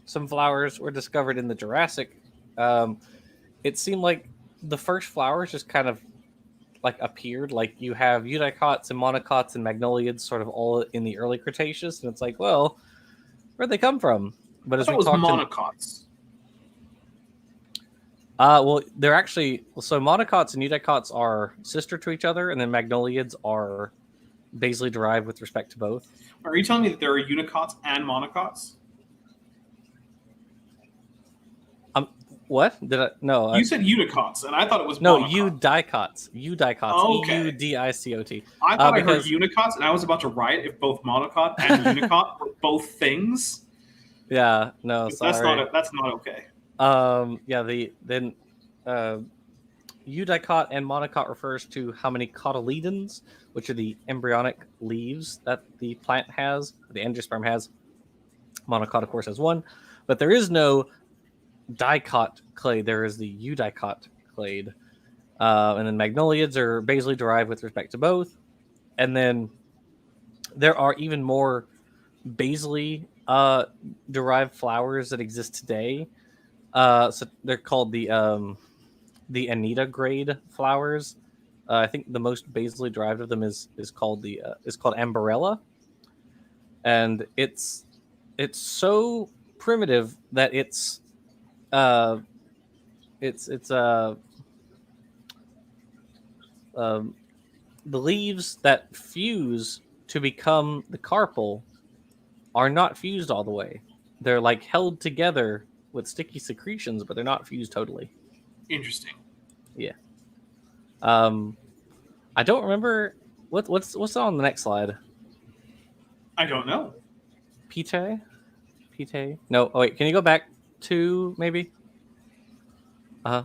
some flowers were discovered in the Jurassic, it seemed like the first flowers just kind of like appeared. Like you have eudicots and monocots and magnoliids sort of all in the early Cretaceous, and it's like, well, where'd they come from? But I as thought we it was talked, monocots. well, they're actually so monocots and eudicots are sister to each other, and then magnoliids are basally derived with respect to both. Are you telling me that there are unicots and monocots? What did I? No, You said unicots, and I thought it was no, monocots. eudicots, Oh, okay. EUDICOT. I thought I heard because unicots, and I was about to riot if both monocot and unicot were both things. yeah, no, But sorry. that's not okay. Eudicot and monocot refers to how many cotyledons, which are the embryonic leaves that the plant has, the angiosperm has. Monocot, of course, has one, but there is no dicot clade. There is the eudicot clade. And then magnoliids are basally derived with respect to both. And then there are even more basally derived flowers that exist today. So they're called the Anita grade flowers. I think the most basally derived of them is called Ambarella, and it's so primitive that it's the leaves that fuse to become the carpel are not fused all the way. They're like held together with sticky secretions, but they're not fused totally. Interesting. Yeah. I don't remember what's on the next slide. I don't know. Pite? No. Oh wait, can you go back to maybe?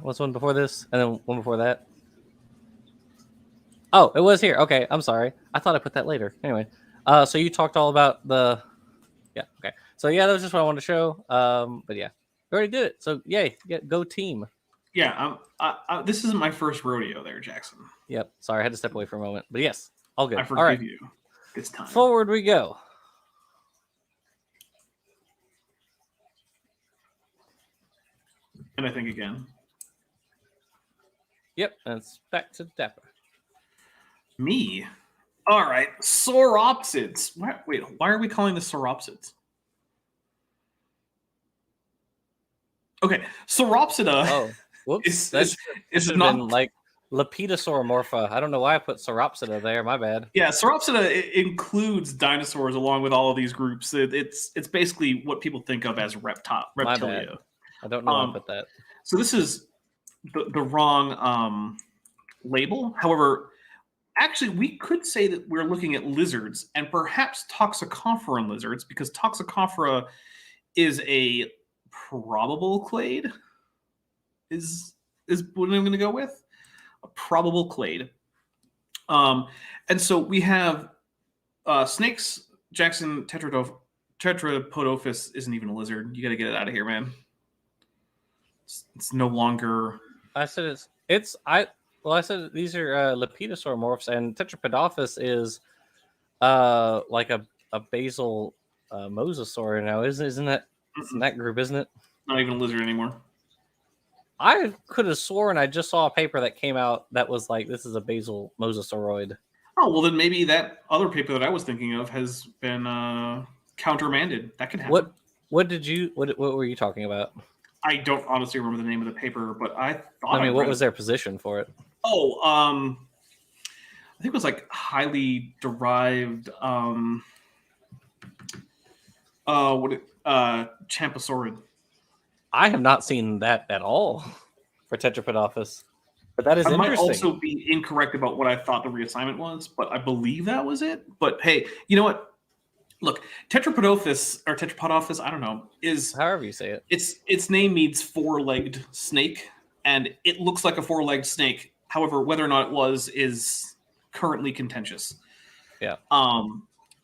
What's one before this, and then one before that? Oh, it was here. Okay, I'm sorry. I thought I put that later. Anyway, so you talked all about the. Yeah. Okay. So yeah, that was just what I wanted to show. But yeah, we already did it. So yay, go team. Yeah. This isn't my first rodeo, there, Jackson. Yep. Sorry, I had to step away for a moment. But yes, all good. I All forgive right. you. It's time. Forward we go. And I think again. Yep, and it's back to Dapper. Me. All right. Sauropsids. Why are we calling this sauropsids? Okay, Sauropsida. Oh, whoops. Is should have not been like Lepidosauромorpha. I don't know why I put Sauropsida there. My bad. Yeah, Sauropsida includes dinosaurs along with all of these groups. It's basically what people think of as My reptilia. bad. I don't know why I put that. So this is the wrong label. However, actually, we could say that we're looking at lizards and perhaps Toxicophoran lizards, because Toxicophora is a probable clade. Is what I'm going to go with. A probable clade. And so we have snakes. Jackson, Tetrapodophis isn't even a lizard. You got to get it out of here, man. It's no longer. I said I said these are Lepidosauromorphs, and Tetrapodophis is like a basal mosasaur now, isn't that? It's in that group, isn't it? Not even a lizard anymore. I could have sworn I just saw a paper that came out that was like, this is a basal mosasauroid. Oh, well, then maybe that other paper that I was thinking of has been countermanded. That could happen. What were you talking about? I don't honestly remember the name of the paper, but I thought. I mean, what was their position for it? Oh, I think it was like highly derived. Champasaurid. I have not seen that at all for Tetrapodophis, but that is I interesting. might also be incorrect about what I thought the reassignment was, but I believe that was it. But hey, you know what? Look, Tetrapodophis or Tetrapodophis, I don't know, is however you say it. Its name means four-legged snake, and it looks like a four-legged snake. However, whether or not it was is currently contentious. Yeah.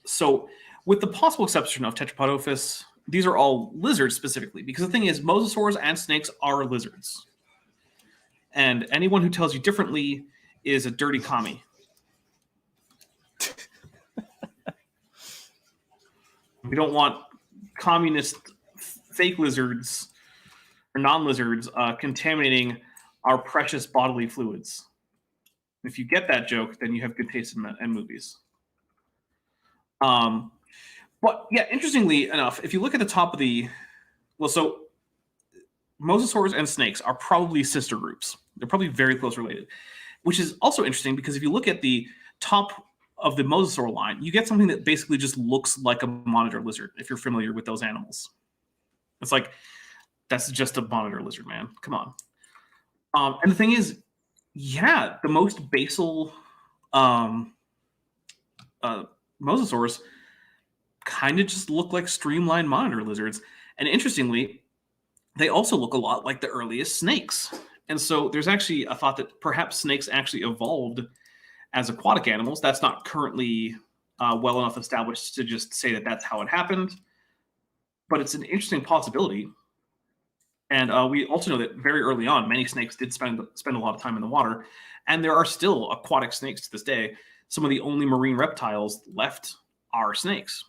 So, with the possible exception of Tetrapodophis, these are all lizards specifically, because the thing is, mosasaurs and snakes are lizards. And anyone who tells you differently is a dirty commie. We don't want communist fake lizards or non-lizards contaminating our precious bodily fluids. If you get that joke, then you have good taste in movies. But yeah, interestingly enough, if you look at the top of so mosasaurs and snakes are probably sister groups. They're probably very close related, which is also interesting because if you look at the top of the mosasaur line, you get something that basically just looks like a monitor lizard, if you're familiar with those animals. It's like, that's just a monitor lizard, man. Come on. And the thing is, yeah, the most basal mosasaurs kind of just look like streamlined monitor lizards. And interestingly, they also look a lot like the earliest snakes. And so there's actually a thought that perhaps snakes actually evolved as aquatic animals. That's not currently well enough established to just say that that's how it happened. But it's an interesting possibility. And we also know that very early on, many snakes did spend a lot of time in the water. And there are still aquatic snakes to this day. Some of the only marine reptiles left are snakes.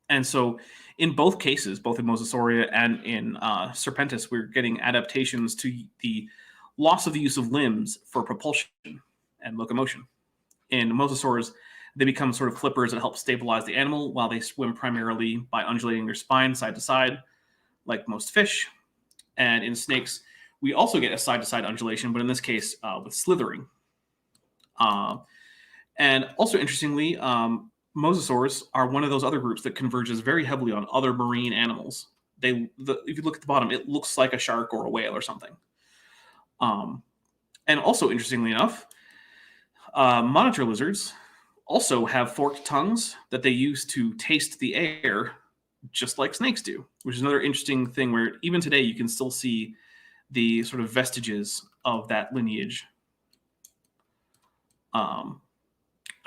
And so in both cases, both in Mosasauria and in Serpentis, we're getting adaptations to the loss of the use of limbs for propulsion and locomotion. In mosasaurs, they become sort of flippers that help stabilize the animal while they swim primarily by undulating their spine side to side, like most fish. And in snakes, we also get a side-to-side undulation, but in this case, with slithering. And also interestingly, mosasaurs are one of those other groups that converges very heavily on other marine animals. If you look at the bottom, it looks like a shark or a whale or something. And also, interestingly enough, monitor lizards also have forked tongues that they use to taste the air, just like snakes do, which is another interesting thing where even today you can still see the sort of vestiges of that lineage.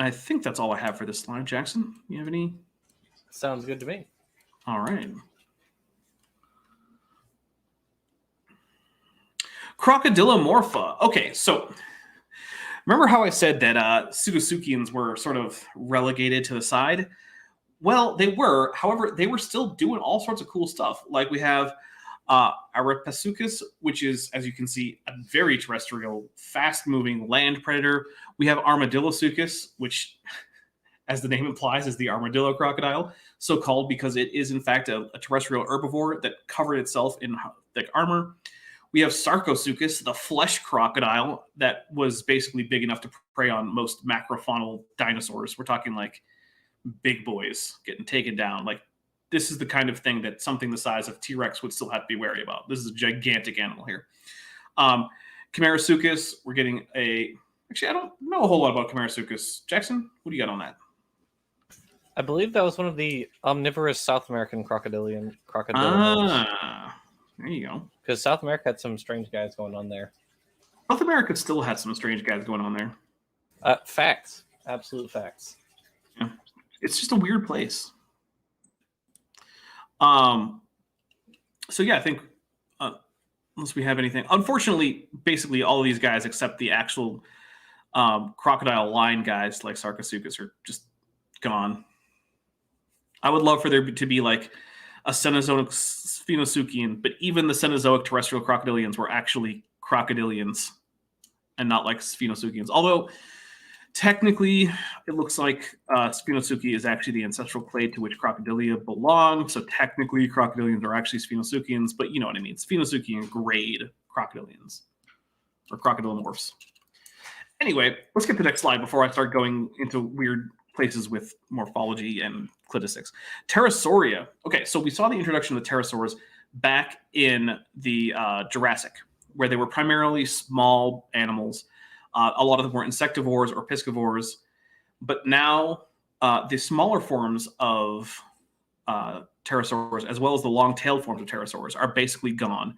I think that's all I have for this slide. Jackson, you have any? Sounds good to me. All right. Crocodilomorpha. Okay, so remember how I said that Pseudotsuchians were sort of relegated to the side? Well, they were. However, they were still doing all sorts of cool stuff. Like we have Arapasuchus, which is, as you can see, a very terrestrial, fast-moving land predator. We have Armadillosuchus, which, as the name implies, is the armadillo crocodile, so called because it is, in fact, a terrestrial herbivore that covered itself in thick armor. We have Sarcosuchus, the flesh crocodile that was basically big enough to prey on most macrofaunal dinosaurs. We're talking like big boys getting taken down. Like, this is the kind of thing that something the size of T-Rex would still have to be wary about. This is a gigantic animal here. Chimaerosuchus, we're getting a... Actually, I don't know a whole lot about Chimaerosuchus. Jackson, what do you got on that? I believe that was one of the omnivorous South American crocodilians. There you go. Because South America had some strange guys going on there. South America still had some strange guys going on there. Facts. Absolute facts. Yeah. It's just a weird place. So yeah, I think unless we have anything, unfortunately, basically all of these guys except the actual crocodile line guys like Sarcosuchus are just gone. I would love for there to be like a Cenozoic Sphenosuchian, but even the Cenozoic terrestrial crocodilians were actually crocodilians and not like Sphenosuchians. Although technically, it looks like Sphenosuchia is actually the ancestral clade to which Crocodilia belong. So technically, crocodilians are actually Sphenosuchians, but you know what I mean. Sphenosuchian grade crocodilians or crocodilomorphs. Anyway, let's get to the next slide before I start going into weird places with morphology and cliticics. Pterosauria. Okay, so we saw the introduction of the pterosaurs back in the Jurassic, where they were primarily small animals. A lot of them were insectivores or piscivores, but now the smaller forms of pterosaurs, as well as the long-tailed forms of pterosaurs, are basically gone,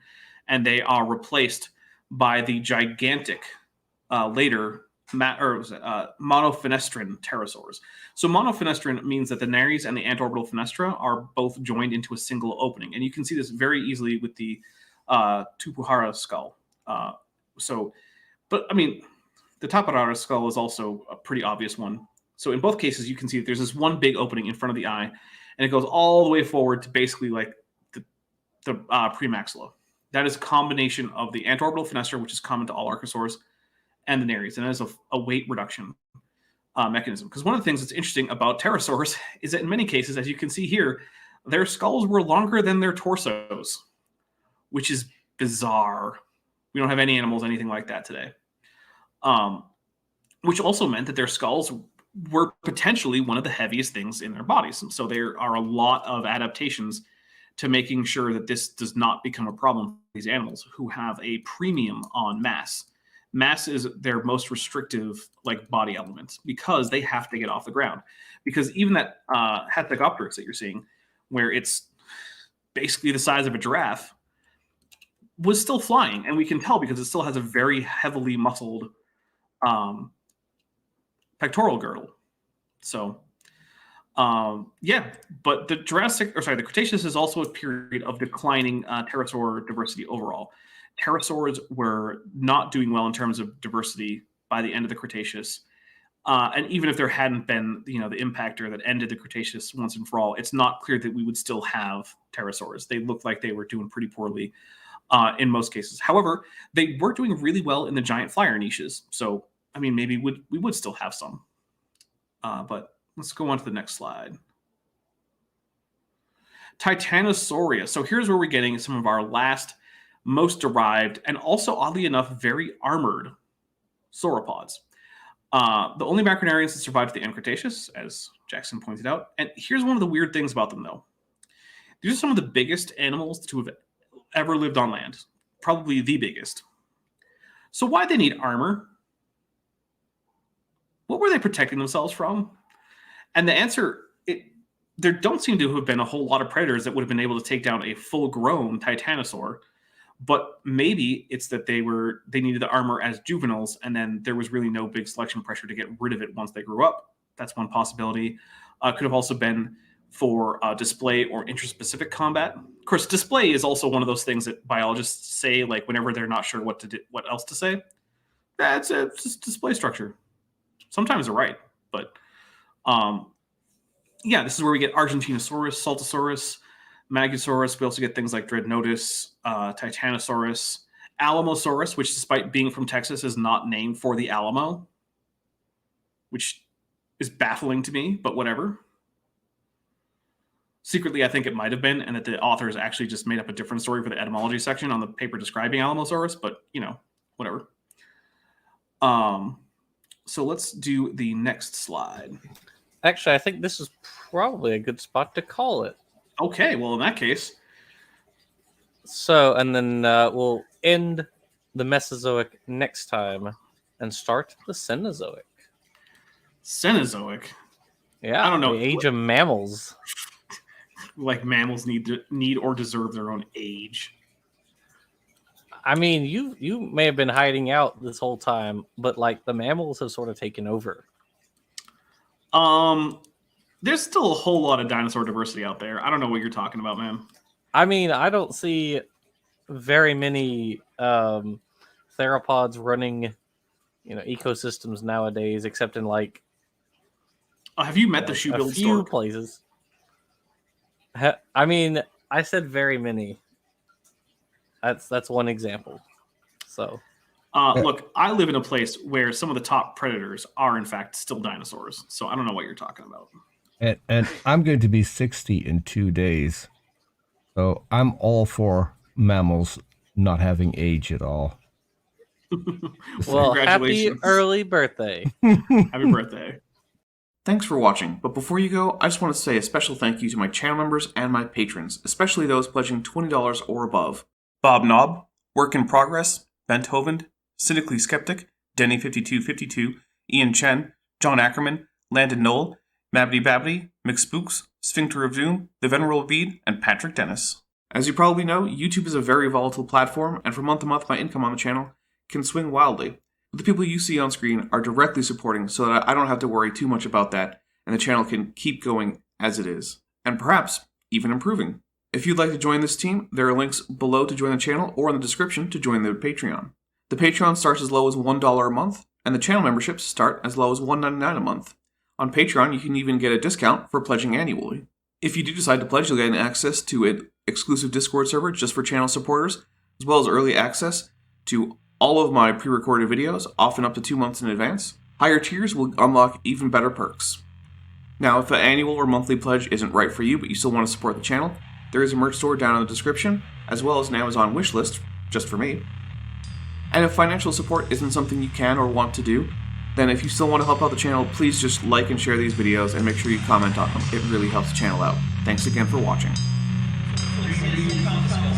and they are replaced by the gigantic later monofenestran pterosaurs. So monofenestran means that the nares and the antorbital fenestra are both joined into a single opening, and you can see this very easily with the Tupuhara skull. But I mean, the Taparara skull is also a pretty obvious one. So in both cases, you can see that there's this one big opening in front of the eye, and it goes all the way forward to basically like the premaxilla. That is a combination of the antorbital fenestra, which is common to all archosaurs, and the nares, and as a weight reduction mechanism. Because one of the things that's interesting about pterosaurs is that in many cases, as you can see here, their skulls were longer than their torsos, which is bizarre. We don't have any animals, anything like that today. Which also meant that their skulls were potentially one of the heaviest things in their bodies. So there are a lot of adaptations to making sure that this does not become a problem for these animals who have a premium on mass. Mass is their most restrictive body element because they have to get off the ground. Because even that Heterogopteryx that you're seeing, where it's basically the size of a giraffe, was still flying. And we can tell because it still has a very heavily muscled pectoral girdle. So, but the Cretaceous is also a period of declining pterosaur diversity overall. Pterosaurs were not doing well in terms of diversity by the end of the Cretaceous. And even if there hadn't been, the impactor that ended the Cretaceous once and for all, it's not clear that we would still have pterosaurs. They looked like they were doing pretty poorly in most cases. However, they were doing really well in the giant flyer niches. So, maybe we would still have some. But let's go on to the next slide. Titanosauria. So here's where we're getting some of our last, most derived, and also, oddly enough, very armored sauropods. The only Macronarians that survived the end Cretaceous, as Jackson pointed out. And here's one of the weird things about them, though. These are some of the biggest animals to have ever lived on land. Probably the biggest. So why they need armor? What were they protecting themselves from? And the answer, there don't seem to have been a whole lot of predators that would have been able to take down a full-grown titanosaur. But maybe it's that they needed the armor as juveniles, and then there was really no big selection pressure to get rid of it once they grew up. That's one possibility. Could have also been for display or interest-specific combat. Of course, display is also one of those things that biologists say, whenever they're not sure what else to say. That's just display structure. Sometimes they're right, but this is where we get Argentinosaurus, Saltosaurus, Magosaurus. We also get things like Dreadnoughtus, Titanosaurus, Alamosaurus, which despite being from Texas is not named for the Alamo, which is baffling to me, but whatever. Secretly, I think it might have been, and that the authors actually just made up a different story for the etymology section on the paper describing Alamosaurus, but, whatever. So let's do the next slide. Actually, I think this is probably a good spot to call it. Okay, well, in that case. So, and then we'll end the Mesozoic next time and start the Cenozoic. Cenozoic? Yeah, I don't know. The age of mammals. Mammals need or deserve their own age. You may have been hiding out this whole time, but the mammals have sort of taken over. There's still a whole lot of dinosaur diversity out there. I don't know what you're talking about, man. I don't see very many theropods running, ecosystems nowadays, except in have you met the shoe-billed a few stork? places. I said very many. That's one example. So, look, I live in a place where some of the top predators are, in fact, still dinosaurs. So I don't know what you're talking about. And I'm going to be 60 in 2 days. So I'm all for mammals not having age at all. Well, happy early birthday. Happy birthday. Thanks for watching, but before you go, I just want to say a special thank you to my channel members and my patrons, especially those pledging $20 or above. Bob Knob, Work in Progress, Benthoven, Cynically Skeptic, Denny5252, Ian Chen, John Ackerman, Landon Knoll, Mabdy Babdy, McSpooks, Sphincter of Doom, The Venerable Bede, and Patrick Dennis. As you probably know, YouTube is a very volatile platform, and from month to month my income on the channel can swing wildly. But the people you see on screen are directly supporting so that I don't have to worry too much about that, and the channel can keep going as it is, and perhaps even improving. If you'd like to join this team, there are links below to join the channel or in the description to join the Patreon. The Patreon starts as low as $1 a month, and the channel memberships start as low as $1.99 a month. On Patreon, you can even get a discount for pledging annually. If you do decide to pledge, you'll get access to an exclusive Discord server just for channel supporters, as well as early access to all of my pre-recorded videos, often up to 2 months in advance. Higher tiers will unlock even better perks. Now, if an annual or monthly pledge isn't right for you, but you still want to support the channel, there is a merch store down in the description, as well as an Amazon wishlist, just for me. And if financial support isn't something you can or want to do, then if you still want to help out the channel, please just like and share these videos and make sure you comment on them. It really helps the channel out. Thanks again for watching. So you found this